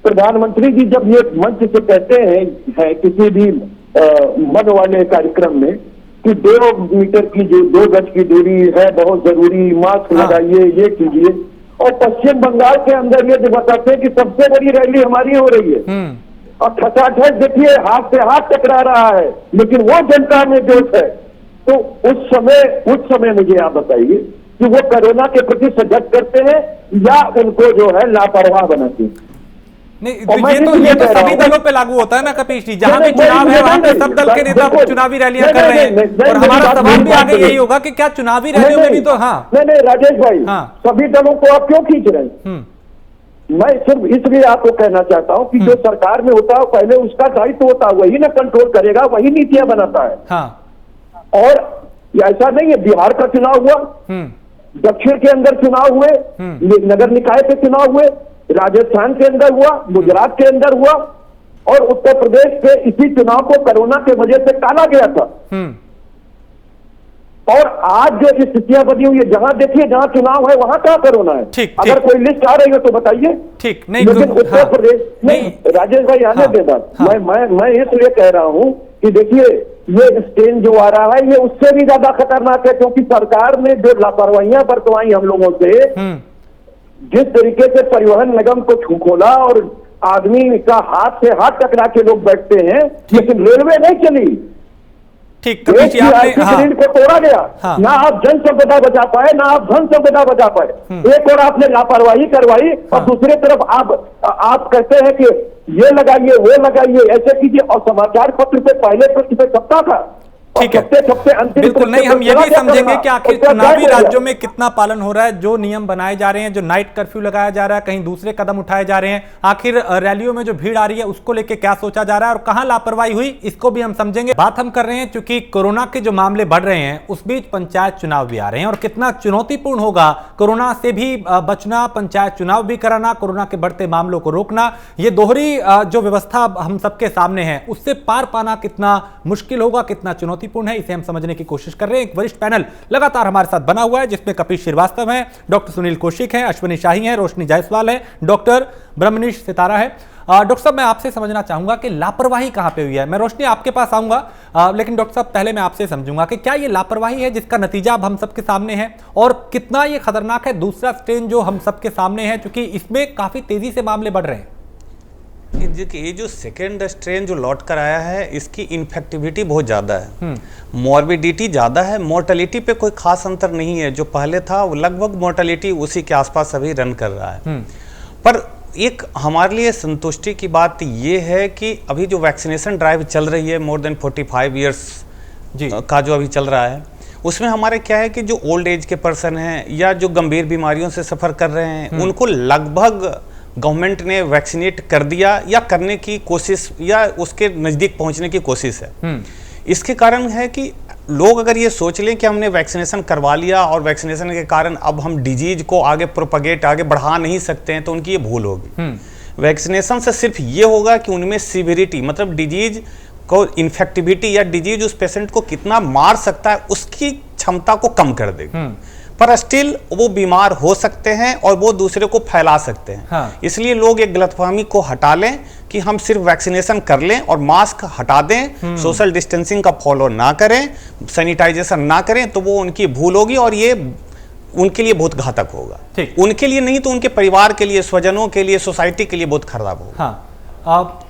Speaker 8: प्रधानमंत्री जी जब ये मंच से कहते हैं किसी भी मन वाले कार्यक्रम में कि 2 मीटर की जो 2 गज की दूरी है बहुत जरूरी, मास्क लगाइए, ये कीजिए, और पश्चिम बंगाल के अंदर ये जो बताते हैं कि सबसे बड़ी रैली हमारी हो रही है और खचाखच देखिए हाथ से हाथ टकरा रहा है, लेकिन वो जनता में जोश है। तो उस समय मुझे आप बताइए कि वो कोरोना के प्रति सजग करते हैं या उनको जो है लापरवाह बनाते हैं?
Speaker 1: नहीं
Speaker 8: और मैं
Speaker 1: ये तो
Speaker 8: इसलिए कह रहा
Speaker 1: सभी
Speaker 8: हूं-
Speaker 1: दलों पे लागू होता है ना कपीश जी, जहां भी
Speaker 8: नहीं,
Speaker 1: चुनाव
Speaker 8: नहीं,
Speaker 1: है वहां पे
Speaker 8: नहीं,
Speaker 1: सब दल के नेता
Speaker 8: देखो,
Speaker 1: चुनावी रैलियां
Speaker 8: नहीं,
Speaker 1: कर रहे
Speaker 8: नहीं,
Speaker 1: हैं,
Speaker 8: नहीं,
Speaker 1: और
Speaker 8: नहीं,
Speaker 1: हमारा
Speaker 8: बात
Speaker 1: सवाल
Speaker 8: नहीं,
Speaker 1: भी
Speaker 8: बात
Speaker 1: आगे
Speaker 8: नहीं।
Speaker 1: यही होगा कि क्या चुनावी रैलियों में भी तो हाँ
Speaker 8: नहीं राजेश भाई,
Speaker 1: हाँ।
Speaker 8: सभी दलों को आप क्यों खींच रहे हैं? मैं सिर्फ इसलिए आपको कहना चाहता हूं कि जो सरकार में होता है पहले उसका दायित्व होता है, वही ना कंट्रोल करेगा, वही नीतियां बनाता है।
Speaker 1: हाँ
Speaker 8: और ऐसा नहीं है, बिहार का चुनाव हुआ, दक्षिण के अंदर चुनाव हुए, नगर निकाय के चुनाव हुए, राजस्थान के अंदर हुआ, गुजरात के अंदर हुआ, और उत्तर प्रदेश के इसी चुनाव को कोरोना के वजह से टाला गया था। और आज जो स्थितियां बनी हुई है, जहां देखिए जहां चुनाव है वहां कहां कोरोना है।
Speaker 1: ठीक,
Speaker 8: अगर
Speaker 1: ठीक।
Speaker 8: कोई लिस्ट आ रही हो तो बताइए।
Speaker 1: ठीक, नहीं
Speaker 8: लेकिन उत्तर
Speaker 1: हाँ,
Speaker 8: प्रदेश नहीं, राजेश भाई आने
Speaker 1: हाँ,
Speaker 8: दे बात।
Speaker 1: हाँ।
Speaker 8: मैं इसलिए कह रहा हूं कि देखिए ये स्ट्रेन जो आ रहा है ये उससे भी ज्यादा खतरनाक है, क्योंकि सरकार ने जो लापरवाहियां बरतवाई हम लोगों से, जिस तरीके से परिवहन निगम को खोला और आदमी का हाथ से हाथ टकरा के लोग बैठते हैं, लेकिन रेलवे नहीं चली।
Speaker 1: ठीक
Speaker 8: देश
Speaker 1: कपीश
Speaker 8: की
Speaker 1: जी आपने
Speaker 8: आर्थिक
Speaker 1: हाँ
Speaker 8: ऋण को तोड़ा गया।
Speaker 1: हाँ।
Speaker 8: ना आप जन संपदा बचा पाए, ना आप धन संपदा बचा पाए। एक और आपने लापरवाही करवाई और दूसरी तरफ आप कहते हैं कि ये लगाइए वो लगाइए, ऐसे कीजिए, और समाचार पत्र पे पहले पृष्ठ पे छपता था।
Speaker 1: ठीक है,
Speaker 8: अंतिम
Speaker 1: बिल्कुल नहीं, हम ये भी समझेंगे कि आखिर
Speaker 8: उसका
Speaker 1: चुनावी
Speaker 8: क्या हो
Speaker 1: राज्यों
Speaker 8: गया?
Speaker 1: में कितना पालन हो रहा है, जो नियम बनाए जा रहे हैं, जो नाइट कर्फ्यू लगाया जा रहा है, कहीं दूसरे कदम उठाए जा रहे हैं, आखिर रैलियों में जो भीड़ आ रही है उसको लेके क्या सोचा जा रहा है और कहां लापरवाही हुई, इसको भी हम समझेंगे। बात हम कर रहे हैं क्योंकि कोरोना के जो मामले बढ़ रहे हैं उस बीच पंचायत चुनाव भी आ रहे हैं, और कितना चुनौतीपूर्ण होगा कोरोना से भी बचना, पंचायत चुनाव भी कराना, कोरोना के बढ़ते मामलों को रोकना, ये दोहरी जो व्यवस्था हम सबके सामने है उससे पार पाना कितना मुश्किल होगा, कितना चुनौतीपूर्ण है, इसे हम समझने की कोशिश कर रहे हैं। एक वरिष्ठ पैनल लगातार हमारे साथ बना हुआ है जिसमें कपीश श्रीवास्तव हैं, डॉक्टर सुनील कौशिक हैं, अश्विनी शाही हैं, रोशनी जायसवाल है, डॉक्टर ब्रह्मनीश सितारा है। डॉक्टर साहब मैं आपसे समझना चाहूंगा कि लापरवाही कहां पे हुई है। मैं रोशनी आपके पास आऊंगा, लेकिन डॉक्टर साहब पहले मैं आपसे समझूंगा कि क्या ये लापरवाही है जिसका नतीजा अब हम सबके सामने है, और कितना ये खतरनाक है दूसरा स्ट्रेन जो हम सबके सामने है, क्योंकि इसमें काफी तेजी से मामले बढ़ रहे हैं।
Speaker 6: ये जो सेकेंड स्ट्रेन जो लौट कर आया है इसकी इन्फेक्टिविटी बहुत ज़्यादा है, मॉर्बिडिटी ज़्यादा है, मोर्टेलिटी पे कोई खास अंतर नहीं है। जो पहले था वो लगभग मोर्टेलिटी उसी के आसपास अभी रन कर रहा है। पर एक हमारे लिए संतुष्टि की बात ये है कि अभी जो वैक्सीनेशन ड्राइव चल रही है मोर देन 45 ईयर्स का जो अभी चल रहा है, उसमें हमारे क्या है कि जो ओल्ड एज के पर्सन हैं या जो गंभीर बीमारियों से सफ़र कर रहे हैं उनको लगभग गवर्नमेंट ने वैक्सीनेट कर दिया या करने की कोशिश या उसके नज़दीक पहुंचने की कोशिश है। इसके कारण है कि लोग अगर ये सोच लें कि हमने वैक्सीनेशन करवा लिया और वैक्सीनेशन के कारण अब हम डिजीज को आगे प्रोपगेट आगे बढ़ा नहीं सकते हैं, तो उनकी ये भूल होगी। वैक्सीनेशन से सिर्फ ये होगा कि उनमें सीवियरिटी मतलब डिजीज को इन्फेक्टिविटी या डिजीज उस पेशेंट को कितना मार सकता है उसकी क्षमता को कम कर देगी, पर स्टिल वो बीमार हो सकते हैं और वो दूसरे को फैला सकते हैं।
Speaker 1: हाँ।
Speaker 6: इसलिए लोग एक गलतफहमी को हटा लें कि हम सिर्फ वैक्सीनेशन कर लें और मास्क हटा दें, सोशल डिस्टेंसिंग का फॉलो ना करें, सैनिटाइजेशन ना करें, तो वो उनकी भूल होगी और ये उनके लिए बहुत घातक होगा। उनके लिए नहीं तो उनके परिवार के लिए, स्वजनों के लिए, सोसाइटी के लिए बहुत खराब होगा।
Speaker 1: हाँ।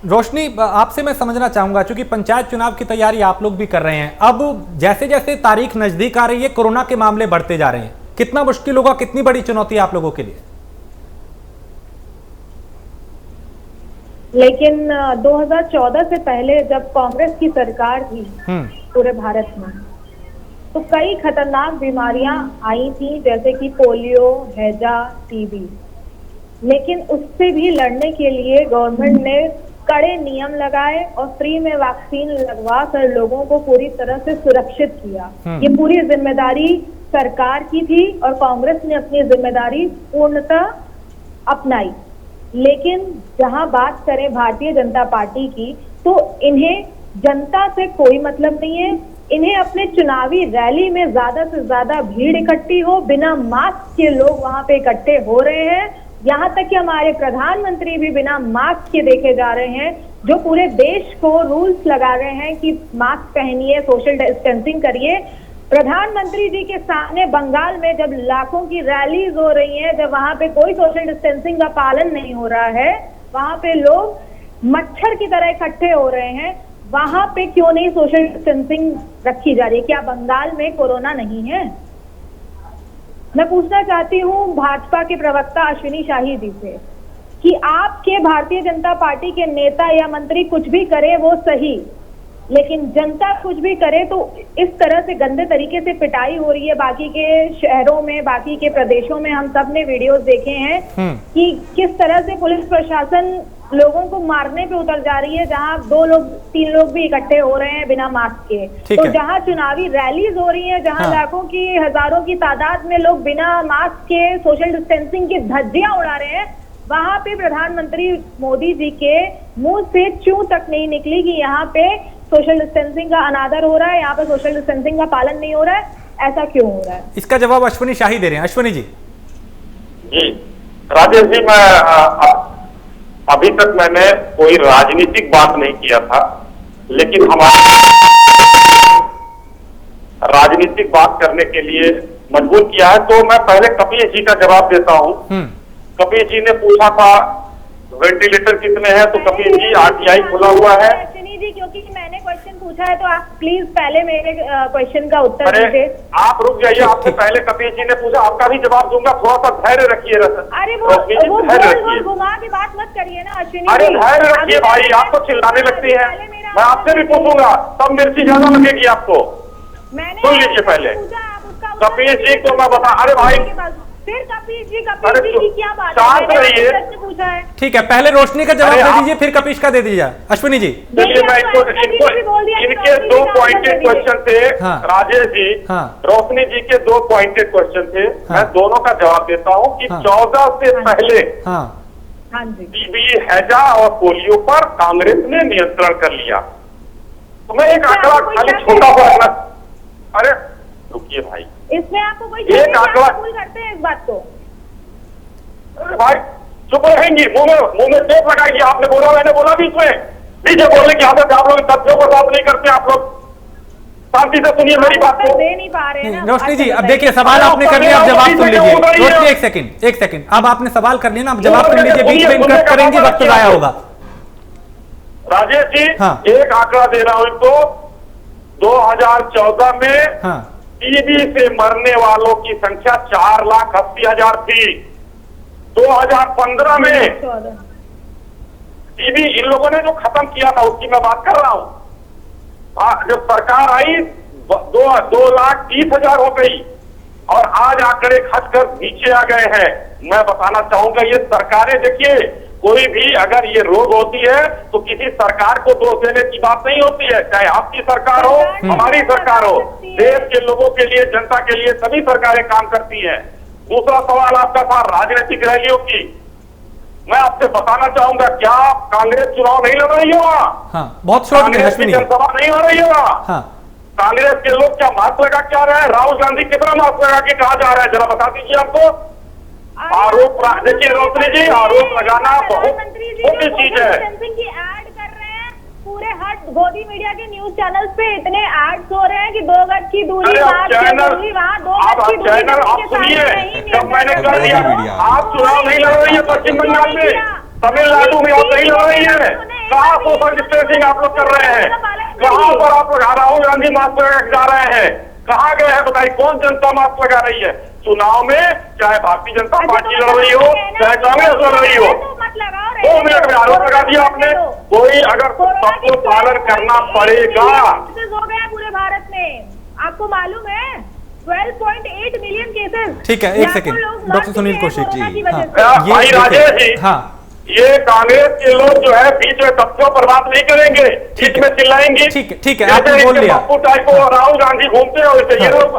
Speaker 1: रोशनी आपसे मैं समझना चाहूंगा, क्योंकि पंचायत चुनाव की तैयारी आप लोग भी कर रहे हैं, अब जैसे जैसे तारीख नजदीक आ रही है कोरोना के मामले बढ़ते जा रहे हैं, कितना मुश्किल होगा, कितनी बड़ी चुनौती है आप लोगों के लिए?
Speaker 9: लेकिन 2014 से पहले जब कांग्रेस की सरकार थी पूरे भारत में, तो कई खतरनाक बीमारियां आई थी जैसे कि पोलियो, हैजा, टीबी, लेकिन उससे भी लड़ने के लिए गवर्नमेंट ने कड़े नियम लगाए और फ्री में वैक्सीन लगवा कर लोगों को पूरी तरह से सुरक्षित किया। ये पूरी जिम्मेदारी सरकार की थी और कांग्रेस ने अपनी जिम्मेदारी पूर्णतः अपनाई। लेकिन जहां बात करें भारतीय जनता पार्टी की, तो इन्हें जनता से कोई मतलब नहीं है। इन्हें अपने चुनावी रैली में ज्यादा से ज्यादा भीड़ इकट्ठी हो, बिना मास्क के लोग वहां पे इकट्ठे हो रहे हैं। यहाँ तक कि हमारे प्रधानमंत्री भी बिना मास्क के देखे जा रहे हैं, जो पूरे देश को रूल्स लगा रहे हैं कि मास्क पहनिए, सोशल डिस्टेंसिंग करिए। प्रधानमंत्री जी के सामने बंगाल में जब लाखों की रैलीज हो रही हैं, जब वहां पे कोई सोशल डिस्टेंसिंग का पालन नहीं हो रहा है, वहां पे लोग मच्छर की तरह इकट्ठे हो रहे हैं, वहां पे क्यों नहीं सोशल डिस्टेंसिंग रखी जा रही है? क्या बंगाल में कोरोना नहीं है? मैं पूछना चाहती हूँ भाजपा के प्रवक्ता अश्विनी शाही जी से कि आपके भारतीय जनता पार्टी के नेता या मंत्री कुछ भी करे वो सही, लेकिन जनता कुछ भी करे तो इस तरह से गंदे तरीके से पिटाई हो रही है। बाकी के शहरों में, बाकी के प्रदेशों में हम सब ने वीडियोस देखे हैं कि किस तरह से पुलिस प्रशासन लोगों को मारने पे उतर जा रही है, जहां 2 लोग 3 लोग भी इकट्ठे हो रहे हैं बिना मास्क के। तो जहां चुनावी रैलीज हो रही हैं, जहां लाखों की, हजारों की तादाद में लोग बिना मास्क के सोशल डिस्टेंसिंग की धज्जियां उड़ा रहे हैं, वहां पे प्रधानमंत्री मोदी जी के मुंह से चूं तक नहीं निकली कि यहाँ पे सोशल डिस्टेंसिंग का अनादर हो रहा है, यहाँ पे सोशल डिस्टेंसिंग का पालन नहीं हो रहा है। ऐसा क्यों हो रहा है?
Speaker 1: इसका जवाब अश्विनी शाही दे रहे हैं। अश्विनी जी।
Speaker 7: जी राजेश जी, मैं अभी तक मैंने कोई राजनीतिक बात नहीं किया था, लेकिन हमारे राजनीतिक बात करने के लिए मजबूर किया है। तो मैं पहले कपिल जी का जवाब देता हूँ। कपिल जी ने पूछा था वेंटिलेटर कितने हैं, तो कपिल जी आरटीआई खुला हुआ है।
Speaker 9: अश्विनी जी, क्योंकि मैंने क्वेश्चन पूछा है तो आप प्लीज पहले मेरे क्वेश्चन का उत्तर दीजिए।
Speaker 7: आप रुक जाइए, आपसे पहले कपिल जी ने पूछा, आपका भी जवाब दूंगा, थोड़ा सा धैर्य रखिए।
Speaker 9: अरे वो गोल घुमा के बात मत करिए ना अश्विनी।
Speaker 7: अरे धैर्य रखिए भाई, आप तो चिल्लाने लगती है। मैं आपसे भी पूछूंगा, तब मिर्ची ज्यादा लगेगी आपको। सुन लीजिए पहले कपिल जी को मैं बता। अरे भाई
Speaker 9: फिर कपिल जी की क्या बात है? पूछा है।
Speaker 1: ठीक है, पहले रोशनी का जवाब दे दीजिए, फिर कपिश का दे दीजिए। अश्विनी जी।
Speaker 7: चलिए, मैं इनके 2 पॉइंटेड क्वेश्चन थे राजेश जी। रोशनी जी के 2 पॉइंटेड क्वेश्चन थे। मैं दोनों का जवाब देता हूँ कि 14 से पहले टीबी, हैजा और पोलियो पर कांग्रेस ने नियंत्रण कर लिया। तो मैं एक आंकड़ा खाली छोटा सा रखना। अरे रुकिए भाई,
Speaker 9: इसमें आपको कोई
Speaker 7: एक आंकड़ा
Speaker 9: करते हैं इस बात को?
Speaker 7: अरे भाई चुप रहेंगी, मुंह में टेप लगाएगी। आपने बोला, मैंने बोला बीच में। बीच में बोलने की आदत है आप लोग, तथ्यों पर बात नहीं करते आप लोग। शांति से सुनिए मेरी बात को।
Speaker 9: दे नहीं पा रहे हैं
Speaker 1: रोशनी जी। अब देखिए, सवाल आपने कर लिया, अब जवाब सुन लीजिए। रोशनी एक सेकंड, अब आपने सवाल कर लिया ना, अब जवाब सुन लीजिए। बीच में इंटरप्ट करेंगे, वक्त जाया होगा।
Speaker 7: राजेश जी, एक आंकड़ा दे रहा हूं इनको। 2014 में टीबी से मरने वालों की संख्या 4,80,000 थी। 2015 में टीबी इन लोगों ने जो खत्म किया था उसकी मैं बात कर रहा हूं। जब सरकार आई 2,30,000 हो गई और आज आंकड़े घटकर नीचे आ गए हैं। मैं बताना चाहूंगा, ये सरकारें, देखिए कोई भी अगर ये रोग होती है तो किसी सरकार को दोष देने की बात नहीं होती है, चाहे आपकी सरकार हो, हमारी सरकार हो। देश के लोगों के लिए, जनता के लिए सभी सरकारें काम करती हैं। दूसरा सवाल आपका था राजनीतिक रैलियों की। मैं आपसे बताना चाहूंगा, क्या कांग्रेस चुनाव नहीं लड़ रही होगा?
Speaker 1: बहुत
Speaker 7: कांग्रेस की जनसभा नहीं हो रही होगा? कांग्रेस के लोग क्या मास्क लगा के आ रहे हैं? राहुल गांधी कितना मास्क लगा के कहा जा रहा है, जरा बता दीजिए हमको। आरोप, देखिए रोशनी जी, आरोप लगाना बहुत छोटी चीज है।
Speaker 9: पूरे हट गोदी मीडिया के न्यूज चैनल्स पे इतने एड्स हो रहे हैं कि 2 गज की दूरी,
Speaker 7: चैनल आप सुनिए। जब मैंने कर दिया, आप चुनाव नहीं लड़ रही है पश्चिम बंगाल में, तमिलनाडु में आप नहीं लड़ रही है। कहाँ सोशल डिस्टेंसिंग आप लोग कर रहे हैं? कहाँ पर आप लोग राहुल गांधी मास्क लगा के जा रहे हैं? कहाँ गए हैं बताइए? कौन जनता मास्क लगा रही है? चुनाव में चाहे भारतीय जनता पार्टी लड़ रही हो, चाहे कांग्रेस लड़ रही हो, 2 मिनट में आरोप लगा दिया आपने। कोई अगर सबको पालन करना पड़ेगा।
Speaker 9: हो गया पूरे भारत में, आपको मालूम है 12.8 मिलियन केसेस।
Speaker 1: ठीक है, एक सेकंड, डॉक्टर सुनील कौशिक जी।
Speaker 7: भाई राजेश जी, ये कांग्रेस के लोग जो है बीच में तथ्यों पर बात नहीं करेंगे, बीच में चिल्लाएंगे।
Speaker 1: ठीक है, आपने बोल लिया।
Speaker 7: राहुल गांधी घूमते हैं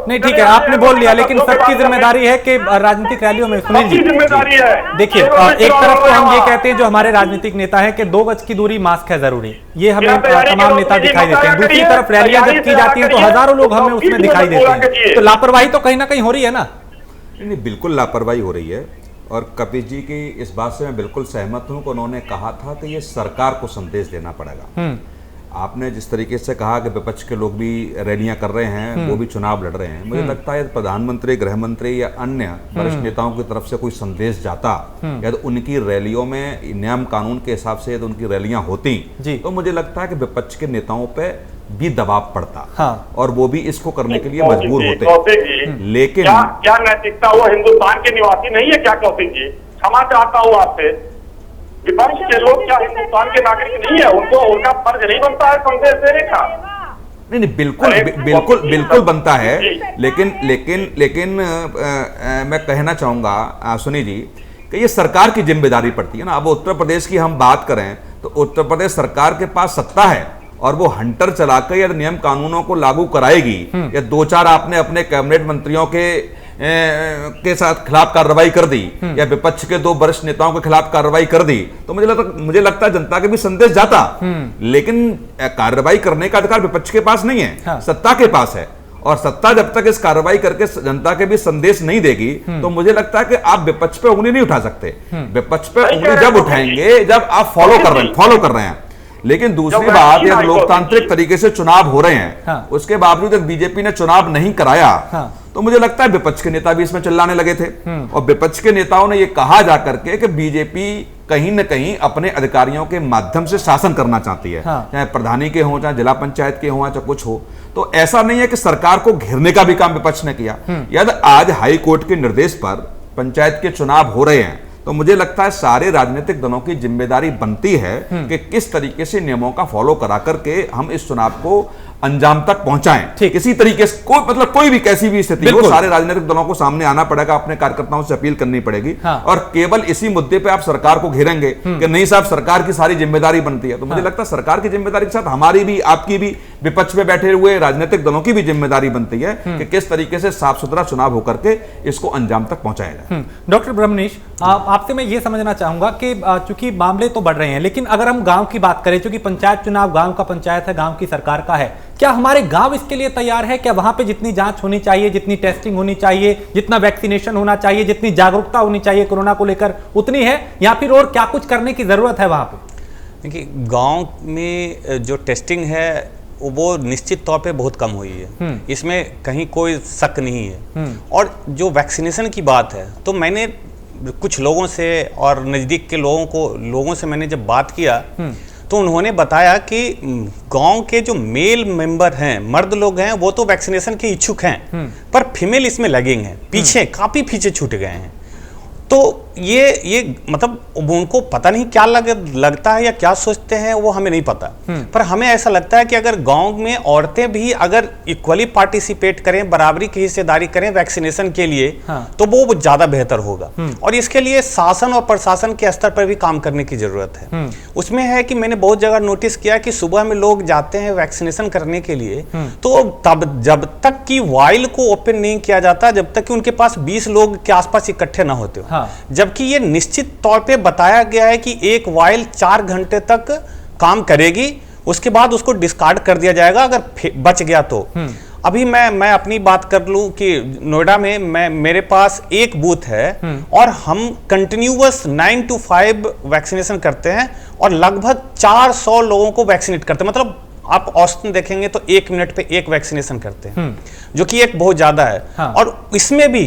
Speaker 1: नहीं, ठीक है, आपने बोल लिया, लेकिन सबकी जिम्मेदारी है कि राजनीतिक रैलियों में, सुनील जी
Speaker 7: जिम्मेदारी है।
Speaker 1: देखिए, एक तरफ तो हम ये कहते हैं, जो हमारे राजनीतिक नेता है, कि 2 गज की दूरी, मास्क है जरूरी, ये हमें तमाम नेता दिखाई देते हैं। दूसरी तरफ रैलियां जब की जाती हैं तो हजारों लोग हमें उसमें दिखाई देते हैं। तो लापरवाही तो कहीं ना कहीं हो रही है ना?
Speaker 5: नहीं, बिल्कुल लापरवाही हो रही है। और कपिल जी की इस बात से मैं बिल्कुल सहमत हूं कि उन्होंने कहा था कि ये सरकार को संदेश देना पड़ेगा। आपने जिस तरीके से कहा कि विपक्ष के लोग भी रैलियां कर रहे हैं, वो भी चुनाव लड़ रहे हैं, मुझे लगता है प्रधानमंत्री, गृह मंत्री या अन्य वरिष्ठ नेताओं की तरफ से कोई संदेश जाता या तो उनकी रैलियों में नियम कानून के हिसाब से यदि उनकी रैलियां होती तो मुझे लगता है कि विपक्ष के नेताओं पे भी दबाव पड़ता और वो भी इसको करने के लिए मजबूर होते। लेकिन
Speaker 7: क्या नैतिकता? वो हिंदुस्तान के निवासी नहीं है क्या कौशिक जी? क्षमा चाहता हूँ आपसे, विपक्ष के लोग क्या हिंदुस्तान के नागरिक नहीं है? उनको उनका फर्ज नहीं बनता है संदेश देने का?
Speaker 5: नहीं, बिल्कुल बनता है, लेकिन मैं कहना चाहूंगा सुनी जी कि ये सरकार की जिम्मेदारी पड़ती है ना। अब उत्तर प्रदेश की हम बात करें तो उत्तर प्रदेश सरकार के पास सत्ता है और वो हंटर चलाकर या नियम कानूनों को लागू कराएगी या दो चार आपने अपने कैबिनेट मंत्रियों के साथ खिलाफ कार्रवाई कर दी या विपक्ष के दो वरिष्ठ नेताओं के खिलाफ कार्रवाई कर दी तो मुझे लगता है जनता के भी संदेश जाता, लेकिन कार्रवाई करने का अधिकार विपक्ष के पास नहीं है। हाँ। सत्ता के पास है, और सत्ता जब तक इस कार्रवाई करके जनता के भी संदेश नहीं देगी तो मुझे लगता है कि आप विपक्ष पे उंगली नहीं उठा सकते। विपक्ष पे उंगली जब उठाएंगे जब आप फॉलो कर रहे हैं। लेकिन दूसरी बात, यदि लोकतांत्रिक तरीके से चुनाव हो रहे हैं, हाँ। उसके बावजूद बीजेपी ने चुनाव नहीं कराया, हाँ। तो मुझे लगता है विपक्ष के नेता भी इसमें चिल्लाने लगे थे और विपक्ष के नेताओं ने यह कहा जाकर के कि बीजेपी कहीं न कहीं अपने अधिकारियों के माध्यम से शासन करना चाहती है, हाँ। चाहे प्रधानी के हों, चाहे जिला पंचायत के हों, चाहे कुछ हो। तो ऐसा नहीं है कि सरकार को घेरने का भी काम विपक्ष ने किया। यदि आज हाई कोर्ट के निर्देश पर पंचायत के चुनाव हो रहे हैं तो मुझे लगता है सारे राजनीतिक दलों की जिम्मेदारी बनती है कि किस तरीके से नियमों का फॉलो करा करके हम इस चुनाव को अंजाम तक पहुंचाएं। किसी तरीके से कोई भी कैसी भी स्थिति हो, सारे राजनीतिक दलों को सामने आना पड़ेगा, अपने कार्यकर्ताओं से अपील करनी पड़ेगी। हाँ। और केवल इसी मुद्दे पे आप सरकार को घेरेंगे कि नहीं साहब सरकार की सारी जिम्मेदारी बनती है, तो मुझे लगता है सरकार की जिम्मेदारी के साथ हमारी भी, आपकी भी, विपक्ष में बैठे हुए राजनीतिक दलों की भी जिम्मेदारी बनती है कि किस तरीके से साफ सुथरा चुनाव होकर के इसको अंजाम तक पहुंचाया जाए।
Speaker 1: डॉक्टर ब्रह्मनीश, आपसे मैं ये समझना चाहूंगा कि चूंकि मामले तो बढ़ रहे हैं, लेकिन अगर हम गांव की बात करें, चूंकि पंचायत चुनाव गांव का पंचायत है, गांव की सरकार का है, क्या हमारे गांव इसके लिए तैयार है? क्या वहां पे जितनी जांच होनी चाहिए, जितनी टेस्टिंग होनी चाहिए, जितना वैक्सीनेशन होना चाहिए, जितनी जागरूकता होनी चाहिए कोरोना को लेकर, उतनी है, या फिर और क्या कुछ करने की जरूरत है वहां पे?
Speaker 6: देखिए, गांव में जो टेस्टिंग है वो निश्चित तौर पे बहुत कम हुई है, इसमें कहीं कोई शक नहीं है। और जो वैक्सीनेशन की बात है, तो मैंने कुछ लोगों से और नज़दीक के लोगों से मैंने जब बात किया तो उन्होंने बताया कि गांव के जो मेल मेंबर हैं, मर्द लोग हैं, वो तो वैक्सीनेशन के इच्छुक हैं, पर फीमेल इसमें लगेंगे हैं, काफी पीछे छूट गए हैं। तो ये मतलब उनको पता नहीं क्या लगता है या क्या सोचते हैं, वो हमें नहीं पता, पर हमें ऐसा लगता है कि अगर गांव में औरतें भी अगर इक्वली पार्टिसिपेट करें, बराबरी की हिस्सेदारी करें वैक्सीनेशन के लिए, हाँ। तो वो ज्यादा बेहतर होगा। और इसके लिए शासन और प्रशासन के स्तर पर भी काम करने की जरूरत है। उसमें है कि मैंने बहुत जगह नोटिस किया कि सुबह में लोग जाते हैं वैक्सीनेशन करने के लिए, तो तब जब तक कि वाइल को ओपन नहीं किया जाता, जब तक कि उनके पास 20 लोग के आसपास इकट्ठे ना होते हो, जबकि ये निश्चित तौर पे बताया गया है कि एक वाइल 4 घंटे तक काम करेगी, उसके बाद उसको डिस्कार्ड कर दिया जाएगा अगर बच गया तो। अभी मैं अपनी बात कर लूं कि नोएडा में मेरे पास एक बूथ है और हम कंटिन्यूअस 9 to 5 वैक्सीनेशन करते हैं और लगभग 400 लोगों को वैक्सीनेट करते हैं। मतलब आप औसतन देखेंगे तो 1 मिनट पे 1 वैक्सीनेशन करते हैं, जो कि एक बहुत ज्यादा है। हाँ। और इसमें भी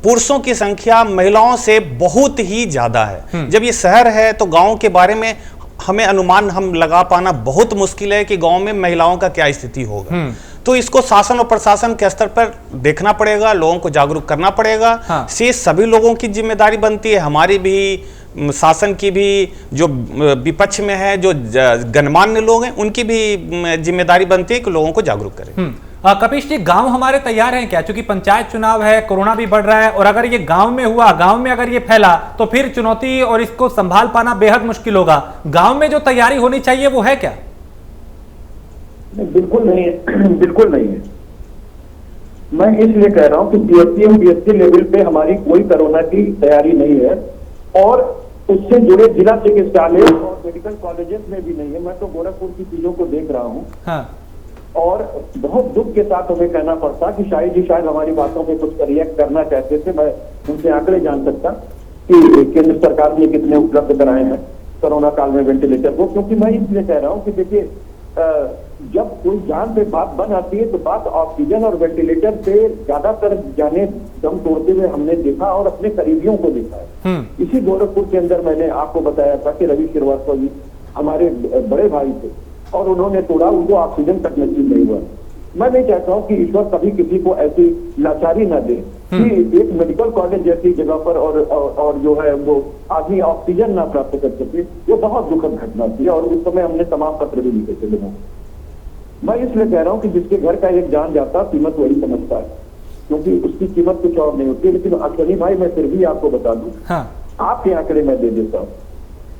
Speaker 6: पुरुषों की संख्या महिलाओं से बहुत ही ज्यादा है। जब ये शहर है तो गांव के बारे में हमें अनुमान हम लगा पाना बहुत मुश्किल है कि गांव में महिलाओं का क्या स्थिति होगा। तो इसको शासन और प्रशासन के स्तर पर देखना पड़ेगा, लोगों को जागरूक करना पड़ेगा। हाँ। से सभी लोगों की जिम्मेदारी बनती है, हमारी भी, शासन की भी, जो विपक्ष में है, जो गणमान्य लोग हैं, उनकी भी जिम्मेदारी बनती है कि लोगों को जागरूक करें।
Speaker 1: कपीश जी, गांव हमारे तैयार हैं क्या? क्योंकि पंचायत चुनाव है, कोरोना भी बढ़ रहा है, और अगर ये गांव में हुआ, गांव में अगर ये फैला तो फिर चुनौती और इसको संभाल पाना बेहद मुश्किल होगा। गांव में जो तैयारी होनी चाहिए वो है क्या?
Speaker 8: नहीं, बिल्कुल नहीं है, बिल्कुल नहीं है। मैं इसलिए कह रहा हूं कि पीएससी और बीएससी लेवल पे हमारी कोई कोरोना की तैयारी नहीं है और उससे जुड़े जिला चिकित्सालय और मेडिकल कॉलेजेस में भी नहीं है। मैं तो गोरखपुर की चीजों को देख रहा हूँ। हाँ। और बहुत दुख के साथ हमें कहना पड़ता कि शायद हमारी बातों पे कुछ रिएक्ट करना चाहते थे। मैं उनसे आंकड़े जान सकता कि केंद्र सरकार ने कितने उपलब्ध कराए हैं कोरोना काल में वेंटिलेटर को, क्योंकि मैं इसलिए कह रहा हूँ कि देखिए, जब कोई जान पे बात बन आती है तो बात ऑक्सीजन और वेंटिलेटर से ज्यादातर जाने दम तोड़ते हुए हमने देखा और अपने करीबियों को देखा है। इसी गोरखपुर के अंदर मैंने आपको बताया था कि रवि श्रीवास्तव जी हमारे बड़े भाई थे और उन्होंने तोड़ा, उनको ऑक्सीजन तक नसीब नहीं हुआ। मैं नहीं चाहता हूँ कि ईश्वर कभी किसी को ऐसी लाचारी ना दे कि एक मेडिकल कॉलेज जैसी जगह पर और जो है वो आदमी ऑक्सीजन ना प्राप्त कर सके, वो बहुत दुखद घटना थी। और उस समय हमने तमाम पत्र भी लिखे थे लोगों को। मैं इसलिए कह रहा हूँ कि जिसके घर का एक जान जाता कीमत वही समझता है, क्योंकि उसकी कीमत कुछ और नहीं होती। लेकिन अश्विनी भाई, मैं फिर भी आपको बता दूं, आपके आंकड़े मैं दे देता हूँ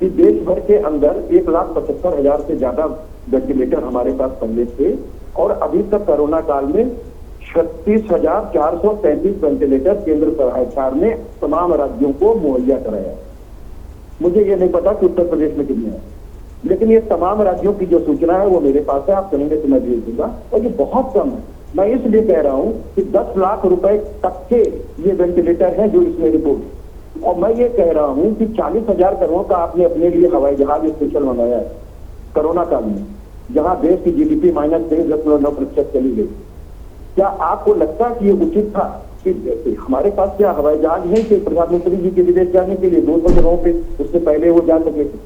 Speaker 8: कि देश भर के अंदर 1,75,000 से ज्यादा वेंटिलेटर हमारे पास पहले थे, और अभी तक कोरोना काल में 36,433 वेंटिलेटर केंद्र सरकार ने तमाम राज्यों को मुहैया कराया। मुझे ये नहीं पता कि उत्तर प्रदेश में कितने हैं, लेकिन ये तमाम राज्यों की जो सूचना है वो मेरे पास है, आप कहेंगे तो मैं भेज दूंगा। और ये बहुत कम है। मैं इसलिए कह रहा हूं कि 10 लाख रुपए तक के ये वेंटिलेटर हैं जो इसमें रिपोर्ट। और मैं ये कह रहा हूं कि 40,000 करोड़ का आपने अपने लिए हवाई जहाज स्पेशल मंगाया है कोरोना काल में, जहां देश की जीडीपी -3.9% चली गई। क्या आपको लगता कि ये उचित था कि हमारे पास क्या हवाई जहाज है कि प्रधानमंत्री जी के विदेश जाने के लिए 200 जगहों पे उससे पहले वो जा सके थे?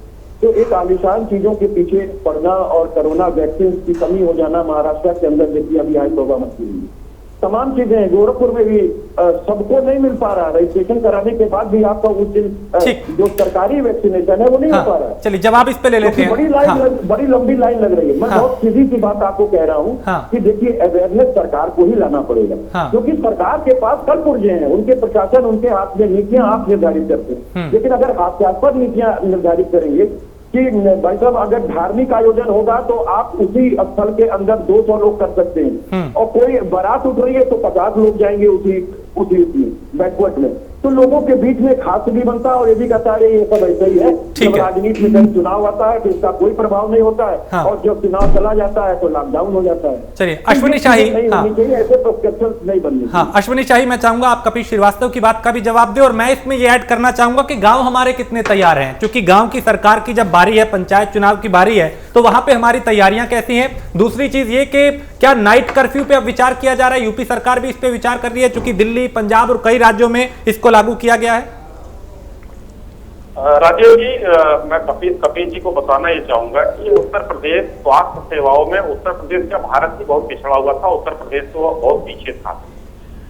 Speaker 8: तो एक आलिशान चीजों के पीछे पड़ना और कोरोना वैक्सीन की कमी हो जाना, महाराष्ट्र के अंदर देखिए अभी आई तौबा मची हुई है। तमाम चीजें हैं। गोरखपुर में भी सबको नहीं मिल पा रहा, रजिस्ट्रेशन कराने के बाद भी आपका उस दिन जो सरकारी वैक्सीनेशन है वो नहीं हो पा रहा है।
Speaker 1: चलिए जवाब इस पे ले लेते हैं।
Speaker 8: बड़ी लंबी लाइन लग रही है। मैं बहुत सीधी सी बात आपको कह रहा हूँ कि देखिए, अवेयरनेस सरकार को ही लाना पड़ेगा, क्योंकि सरकार के पास कल पुर्जे हैं, उनके प्रशासन, उनके हाथ में नीतियां आप निर्धारित करते हैं। लेकिन अगर हास्यास्पद नीतियां निर्धारित करेंगे कि भाई साहब अगर धार्मिक आयोजन होगा तो आप उसी स्थल के अंदर 200 लोग कर सकते हैं, और कोई बारात उठ रही है तो 50 लोग जाएंगे उसी बैकवर्ड में, तो लोगों के बीच में खास भी बनता है और ये भी कहता है ये सब ऐसा ही है। जब राजनीति में जब चुनाव आता है तो इसका कोई प्रभाव नहीं होता है, और जब चुनाव चला जाता है तो लॉकडाउन हो जाता है।
Speaker 1: चलिए अश्विनी शाही,
Speaker 8: नहीं होनी चाहिए, ऐसे प्रोस्क्रिप्शन नहीं बननी चाहिए।
Speaker 1: अश्विनी शाही, मैं चाहूंगा आप कपिल श्रीवास्तव की बात का भी जवाब दे, और मैं इसमें ये ऐड करना चाहूंगा कि गांव हमारे कितने तैयार हैं, क्योंकि गांव की सरकार की जब बारी है, पंचायत चुनाव की बारी है, तो वहां पे हमारी तैयारियां कैसी हैं। दूसरी चीज ये कि क्या नाइट कर्फ्यू पे अब विचार किया जा रहा है, यूपी सरकार भी इस पे विचार कर रही है, चूंकि दिल्ली, पंजाब और कई राज्यों में इसको लागू किया गया है।
Speaker 7: राजीव जी, मैं कपिल जी को बताना ये चाहूंगा कि उत्तर प्रदेश स्वास्थ्य सेवाओं में, उत्तर प्रदेश क्या भारत ही बहुत पिछड़ा हुआ था, उत्तर प्रदेश तो बहुत पीछे था।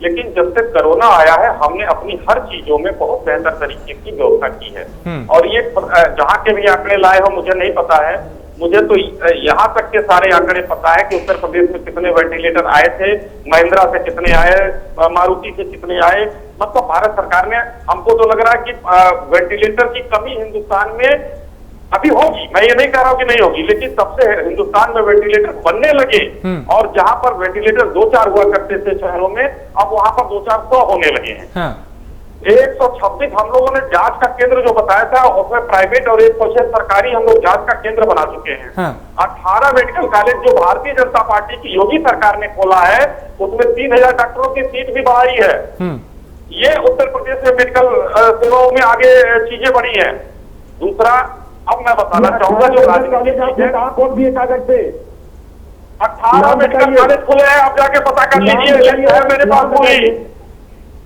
Speaker 7: लेकिन जब से कोरोना आया है हमने अपनी हर चीजों में बहुत बेहतर तरीके की व्यवस्था की है। और ये जहाँ के भी आंकड़े लाए हो मुझे नहीं पता है, मुझे तो यहाँ तक के सारे आंकड़े पता है कि उत्तर प्रदेश में कितने वेंटिलेटर आए थे, महिंद्रा से कितने आए, मारुति से कितने आए। मतलब भारत सरकार ने, हमको तो लग रहा है कि वेंटिलेटर की कमी हिंदुस्तान में अभी होगी, मैं ये नहीं कह रहा हूँ कि नहीं होगी, लेकिन तब से हिंदुस्तान में वेंटिलेटर बनने लगे, और जहां पर वेंटिलेटर 2-4 हुआ करते थे शहरों में, अब वहां पर 200-400 होने लगे हैं। 126 हम लोगों ने जांच का केंद्र जो बताया था उसमें प्राइवेट और 1% सरकारी हम लोग जांच का केंद्र बना चुके हैं। 18 मेडिकल कॉलेज जो भारतीय जनता पार्टी की योगी सरकार ने खोला है, उसमें 3,000 डॉक्टरों की सीट भी बढ़ाई है। ये उत्तर प्रदेश में मेडिकल सेवाओं में आगे चीजें बढ़ी है। दूसरा, अब मैं बताना चाहूंगा जो
Speaker 8: कौन भी कागज पे
Speaker 7: 18 मेडिकल कॉलेज खुले हैं, आप जाके पता कर लीजिए, मेरे पास पूरी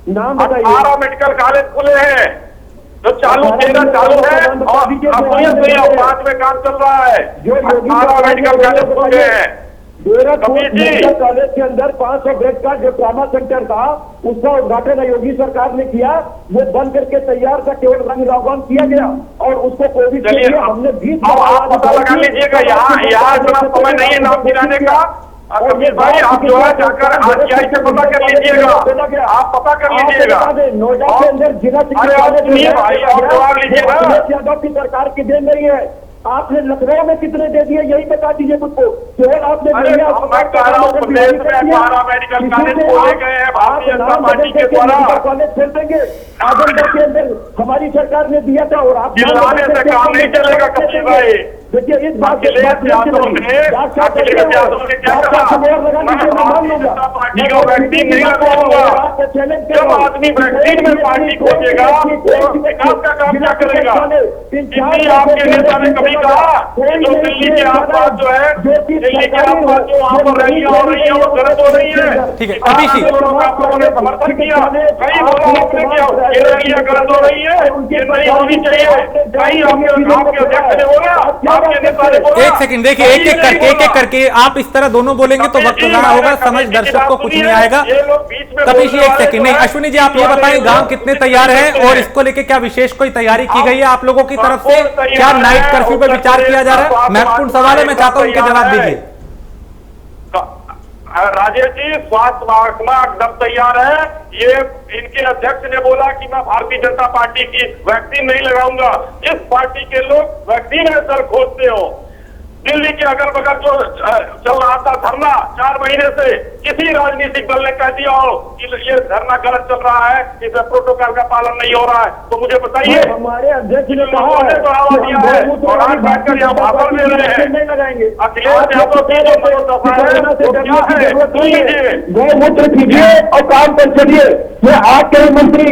Speaker 8: नाम
Speaker 7: 18 मेडिकल कॉलेज खुले हैं जो चालू केंद्र चालू है, और 5 में काम चल रहा है। 18 मेडिकल कॉलेज खुल गए हैं।
Speaker 8: मेडिकल कॉलेज के अंदर 500 बेड का जो ट्रॉमा सेंटर था उसका उद्घाटन योगी सरकार ने किया, वो बंद करके तैयार था, केवल रंग लॉकडाउन किया गया, और उसको कोविड के लिए हमने 20
Speaker 7: आप पता लगा लीजिएगा। यहाँ इतना समय नहीं है नाम गिराने का। कबीर भाई, आप जो है जाकर आरटीआई से पता कर लीजिएगा, आप पता कर लीजिएगा।
Speaker 8: नोएडा के अंदर जिला
Speaker 7: सुनिए भाई, और जवाब लीजिएगा।
Speaker 8: यादव की सरकार की देन नहीं है। आपने लखनऊ में कितने दे दिए यही बता दीजिए मुझको। केवल आपने
Speaker 7: प्रदेश में 18 मेडिकल कॉलेज खोले गए हैं भारतीय जनता पार्टी के द्वारा।
Speaker 8: कॉलेज खोल देंगे, आजमगढ़ के अंदर हमारी सरकार ने दिया था, और आप
Speaker 7: चिल्लाने से काम नहीं चलेगा कपिल भाई।
Speaker 8: देखिए इस बात
Speaker 7: अखिलेश यादव ने क्या कहा, पार्टी का वैक्सीन नहीं लगवाऊंगा। जब आदमी वैक्सीन में पार्टी खोजेगा तो विकास का काम क्या करेगा? इतनी आपके नेता ने कभी कहा जो दिल्ली के आसपास जो है, दिल्ली के आसपास जो वहां पर रैलियां हो रही है वो गलत हो रही है।
Speaker 1: ठीक है,
Speaker 7: आप लोगों ने समर्थन किया, कहीं बोला आपने क्या ये रैलियां गलत हो रही है, ये नहीं होनी चाहिए। कहीं आपके अध्यक्ष ने बोला आपके नेता ने बोला।
Speaker 1: एक सेकंड देखिए, एक एक करके आप इस तरह दोनों बोलेंगे तो वक्त ज़्यादा होगा, समझ दर्शक को कुछ नहीं आएगा। कभी जी एक सेकंड नहीं, अश्विनी जी आप ये बताएं गांव कितने तैयार है और इसको लेके क्या विशेष कोई तैयारी की गई है आप लोगों की तरफ से? क्या नाइट कर्फ्यू पर विचार किया जा रहा है? महत्वपूर्ण सवाल है, मैं चाहता हूं उनके जवाब दीजिए।
Speaker 7: राजेश जी, स्वास्थ्य महकमा एकदम तैयार है। ये इनके अध्यक्ष ने बोला कि मैं भारतीय जनता पार्टी की वैक्सीन नहीं लगाऊंगा। जिस पार्टी के लोग वैक्सीन सर खोजते हो, दिल्ली के अगल बगल जो चल रहा था धरना 4 महीने से, किसी राजनीतिक दल ने कह दिया हो कि ये धरना गलत चल रहा है, इसमें प्रोटोकॉल का पालन नहीं हो रहा है, तो मुझे बताइए।
Speaker 8: हमारे अध्यक्ष ने
Speaker 7: बढ़ावा दिया है और आज बैठकर यहाँ भाषण दे रहे हैं। अखिलेश यादव की जो मनोदशा है वो क्या है? सुन लीजिए,
Speaker 8: गौमूत्र कीजिए और काम पर चलिए। मैं आज के मंत्री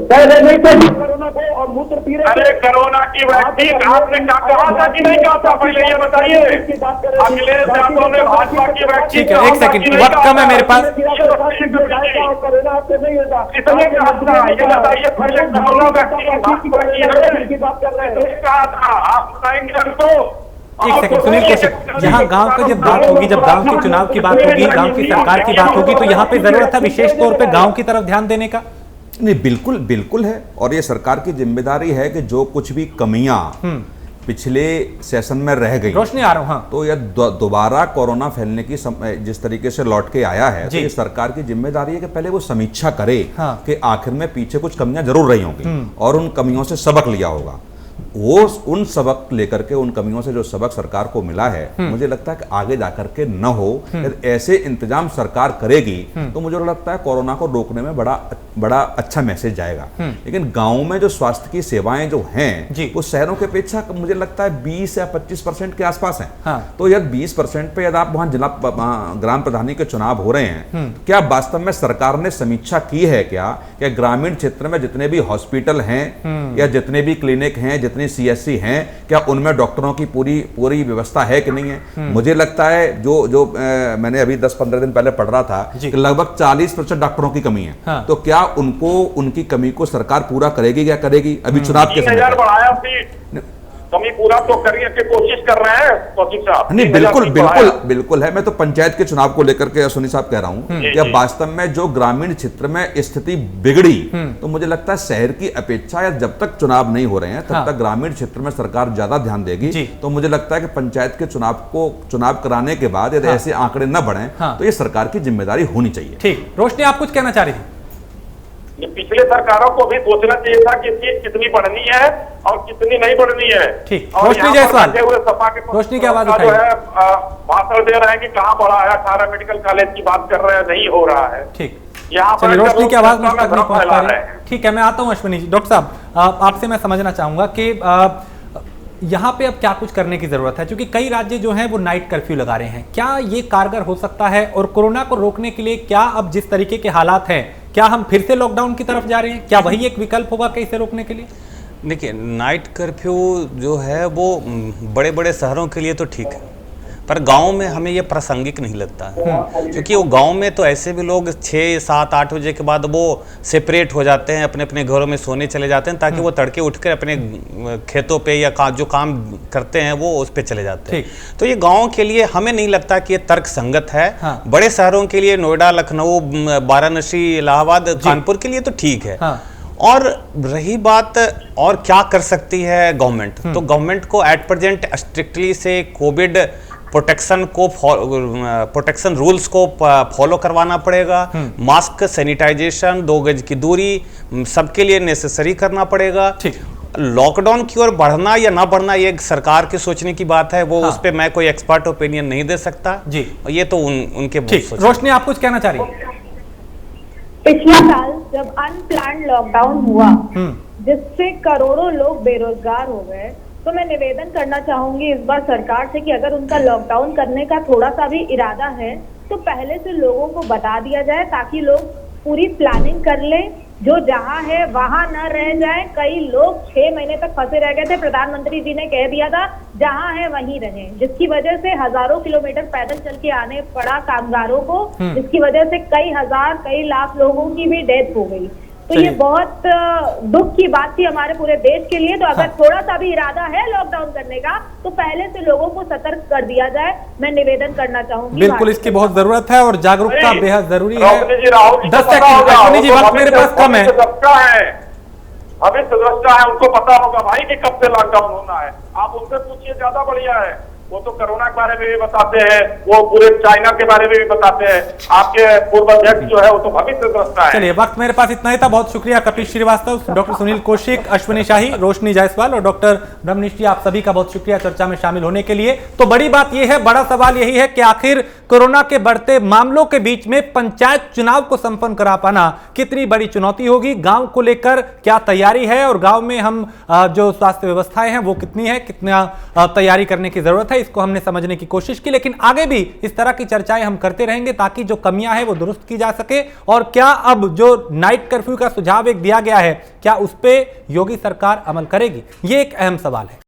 Speaker 8: पहले नहीं थे कोरोना को और मूत्र पी रहे।
Speaker 7: अरे कोरोना की वैक्सीन आपने क्या कहा था कि नहीं कहा था, पहले ये बताइए। अखिलेश यादव ने भाजपा की वैक्सीन,
Speaker 1: ठीक है, एक सेकंड, वक्त कम है मेरे पास।
Speaker 8: कोरोना आपसे नहीं होता,
Speaker 7: इतने क्या था ये बताइए। पहले कोरोना वैक्सीन
Speaker 8: की बात कर रहे हैं,
Speaker 7: कहा था, आप बताएंगे हमको।
Speaker 1: एक सेकंड सुनील कौशिक, यहाँ गांव का जब बात होगी, जब गांव के चुनाव की बात होगी, गांव की सरकार की बात होगी, तो यहाँ पे जरूरत है विशेष तौर पे गांव की तरफ ध्यान देने का।
Speaker 5: नहीं, बिल्कुल बिल्कुल है, और ये सरकार की जिम्मेदारी है कि जो कुछ भी कमियां पिछले सेशन में रह गई,
Speaker 1: रोशनी आ रहा हूं, हाँ,
Speaker 5: तो यह दोबारा कोरोना फैलने की जिस तरीके से लौट के आया है, तो ये सरकार की जिम्मेदारी है कि पहले वो समीक्षा करे कि आखिर में पीछे कुछ कमियां जरूर रही होंगी और उन कमियों से सबक लिया होगा। वो उन सबक लेकर के, उन कमियों से जो सबक सरकार को मिला है, मुझे लगता है कि आगे जाकर के न हो, यदि ऐसे इंतजाम सरकार करेगी तो मुझे लगता है कोरोना को रोकने में बड़ा अच्छा मैसेज जाएगा। लेकिन गांव में जो स्वास्थ्य की सेवाएं जो हैं वो शहरों के अपेक्षा मुझे लगता है 20 या 25% के आसपास हैं। तो यदि 20% पे यदि आप वहां जिला ग्राम प्रधानी के चुनाव हो रहे हैं, क्या वास्तव में सरकार ने समीक्षा की है क्या ग्रामीण क्षेत्र में जितने भी हॉस्पिटल हैं या जितने भी क्लिनिक हैं, जितने सीएससी हैं, क्या उनमें डॉक्टरों की पूरी व्यवस्था है कि नहीं है? मुझे लगता है जो मैंने अभी 10-15 दिन पहले पढ़ रहा था कि लगभग 40% डॉक्टरों की कमी है। हाँ। तो क्या उनकी कमी को सरकार पूरा करेगी? क्या करेगी? अभी चुनाव के समय
Speaker 7: कमी पूरा तो करने की कोशिश कर रहे हैं कौशिक साहब।
Speaker 5: नहीं, बिल्कुल है। मैं तो पंचायत के चुनाव को लेकर के अश्विनी साहब कह रहा हूं कि वास्तव में जो ग्रामीण क्षेत्र में स्थिति बिगड़ी, तो मुझे लगता है शहर की अपेक्षा या जब तक चुनाव नहीं हो रहे हैं तब तक ग्रामीण क्षेत्र में सरकार ज्यादा ध्यान देगी। तो मुझे लगता है कि पंचायत के चुनाव कराने के बाद यदि ऐसे आंकड़े न बढ़े तो ये सरकार की जिम्मेदारी होनी चाहिए।
Speaker 1: ठीक, रोशनी आप कुछ कहना चाह रही थी?
Speaker 7: पिछले सरकारों को भी सोचना चाहिए था कि कितनी बढ़नी है और कितनी नहीं बढ़नी है।
Speaker 1: ठीक, रोशनी जायसवाल, रोशनी की आवाज
Speaker 7: जो है भाषण दे रहे हैं कि कहाँ बढ़ा है, 18 मेडिकल कॉलेज की बात कर रहे हैं, नहीं हो रहा है।
Speaker 1: ठीक,
Speaker 7: यहाँ पर
Speaker 1: रोशनी की आवाज मुझ तक नहीं पहुंच पा रही। ठीक है, मैं आता हूँ अश्विनी जी। डॉक्टर साहब, आपसे मैं समझना चाहूंगा कि यहाँ पे अब क्या कुछ करने की जरूरत है, क्योंकि कई राज्य जो हैं वो नाइट कर्फ्यू लगा रहे हैं। क्या ये कारगर हो सकता है? और कोरोना को रोकने के लिए क्या अब जिस तरीके के हालात हैं, क्या हम फिर से लॉकडाउन की तरफ जा रहे हैं? क्या वही एक विकल्प होगा कि इसे रोकने के लिए?
Speaker 6: देखिए, नाइट कर्फ्यू जो है वो बड़े बड़े शहरों के लिए तो ठीक है, पर गांव में हमें ये प्रासंगिक नहीं लगता है, क्योंकि वो गांव में तो ऐसे भी लोग 6, 7, 8 बजे के बाद वो सेपरेट हो जाते हैं, अपने अपने घरों में सोने चले जाते हैं, ताकि वो तड़के उठकर अपने खेतों पे या जो काम करते हैं वो उस पे चले जाते हैं। तो ये गांव के लिए हमें नहीं लगता कि ये तर्क संगत है। हाँ। बड़े शहरों के लिए, नोएडा, लखनऊ, वाराणसी, इलाहाबाद, कानपुर के लिए तो ठीक है। हाँ। और रही बात और क्या कर सकती है गवर्नमेंट, तो गवर्नमेंट को एट प्रेजेंट स्ट्रिक्टली से कोविड प्रोटेक्शन रूल्स को फॉलो करवाना पड़ेगा। मास्क, सैनिटाइजेशन, 2 गज की दूरी सबके लिए नेसेसरी करना पड़ेगा। लॉकडाउन की ओर बढ़ना या ना बढ़ना ये सरकार के सोचने की बात है, वो उस पे मैं कोई एक्सपर्ट ओपिनियन नहीं दे सकता जी, ये तो उनके।
Speaker 1: रोशनी आप कुछ कहना चाह रही हैं?
Speaker 9: पिछले साल जब अनप्लान्ड लॉकडाउन हुआ जिससे करोड़ों लोग बेरोजगार हो गए, तो मैं निवेदन करना चाहूंगी इस बार सरकार से कि अगर उनका लॉकडाउन करने का थोड़ा सा भी इरादा है तो पहले से लोगों को बता दिया जाए, ताकि लोग पूरी प्लानिंग कर लें, जो जहां है वहां न रह जाए। कई लोग 6 महीने तक फंसे रह गए थे, प्रधानमंत्री जी ने कह दिया था जहां है वहीं रहें, जिसकी वजह से हजारों किलोमीटर पैदल चल के आने पड़ा कामगारों को, जिसकी वजह से कई लाख लोगों की भी डेथ हो गई। तो ये बहुत दुख की बात थी हमारे पूरे देश के लिए। तो अगर थोड़ा सा भी इरादा है लॉकडाउन करने का तो पहले से लोगों को सतर्क कर दिया जाए, मैं निवेदन करना चाहूंगी।
Speaker 1: बिल्कुल, इसकी बहुत जरूरत है और जागरूकता बेहद जरूरी है।
Speaker 7: राहुल
Speaker 1: 10 सेकंड अश्विनी जी, वक्त मेरे पास कम है।
Speaker 7: भविष्य दृष्टा है, उनको पता होगा भाई कि कब से लॉकडाउन होना है। आप उनसे पूछिए, ज्यादा बढ़िया है। वो तो कोरोना के बारे में भी बताते हैं, वो पूरे चाइना के बारे में भी बताते हैं। आपके पूर्व अध्यक्ष जो है वो तो भविष्य दृष्टा है।
Speaker 1: चलिए, वक्त मेरे पास इतना ही था। बहुत शुक्रिया कपिल श्रीवास्तव, डॉक्टर सुनील कौशिक, अश्विनी शाही, रोशनी जायसवाल और डॉक्टर ब्रह्मनिष्ठ जी, आप सभी का बहुत शुक्रिया चर्चा में शामिल होने के लिए। तो बड़ी बात यह है, बड़ा सवाल यही है कि आखिर कोरोना के बढ़ते मामलों के बीच में पंचायत चुनाव को संपन्न करा पाना कितनी बड़ी चुनौती होगी, गांव को लेकर क्या तैयारी है और गांव में हम जो स्वास्थ्य व्यवस्थाएं हैं वो कितनी है, कितना तैयारी करने की जरूरत है, इसको हमने समझने की कोशिश की। लेकिन आगे भी इस तरह की चर्चाएं हम करते रहेंगे ताकि जो कमियां हैं वो दुरुस्त की जा सके। और क्या अब जो नाइट कर्फ्यू का सुझाव एक दिया गया है, क्या उस पे योगी सरकार अमल करेगी, ये एक अहम सवाल है।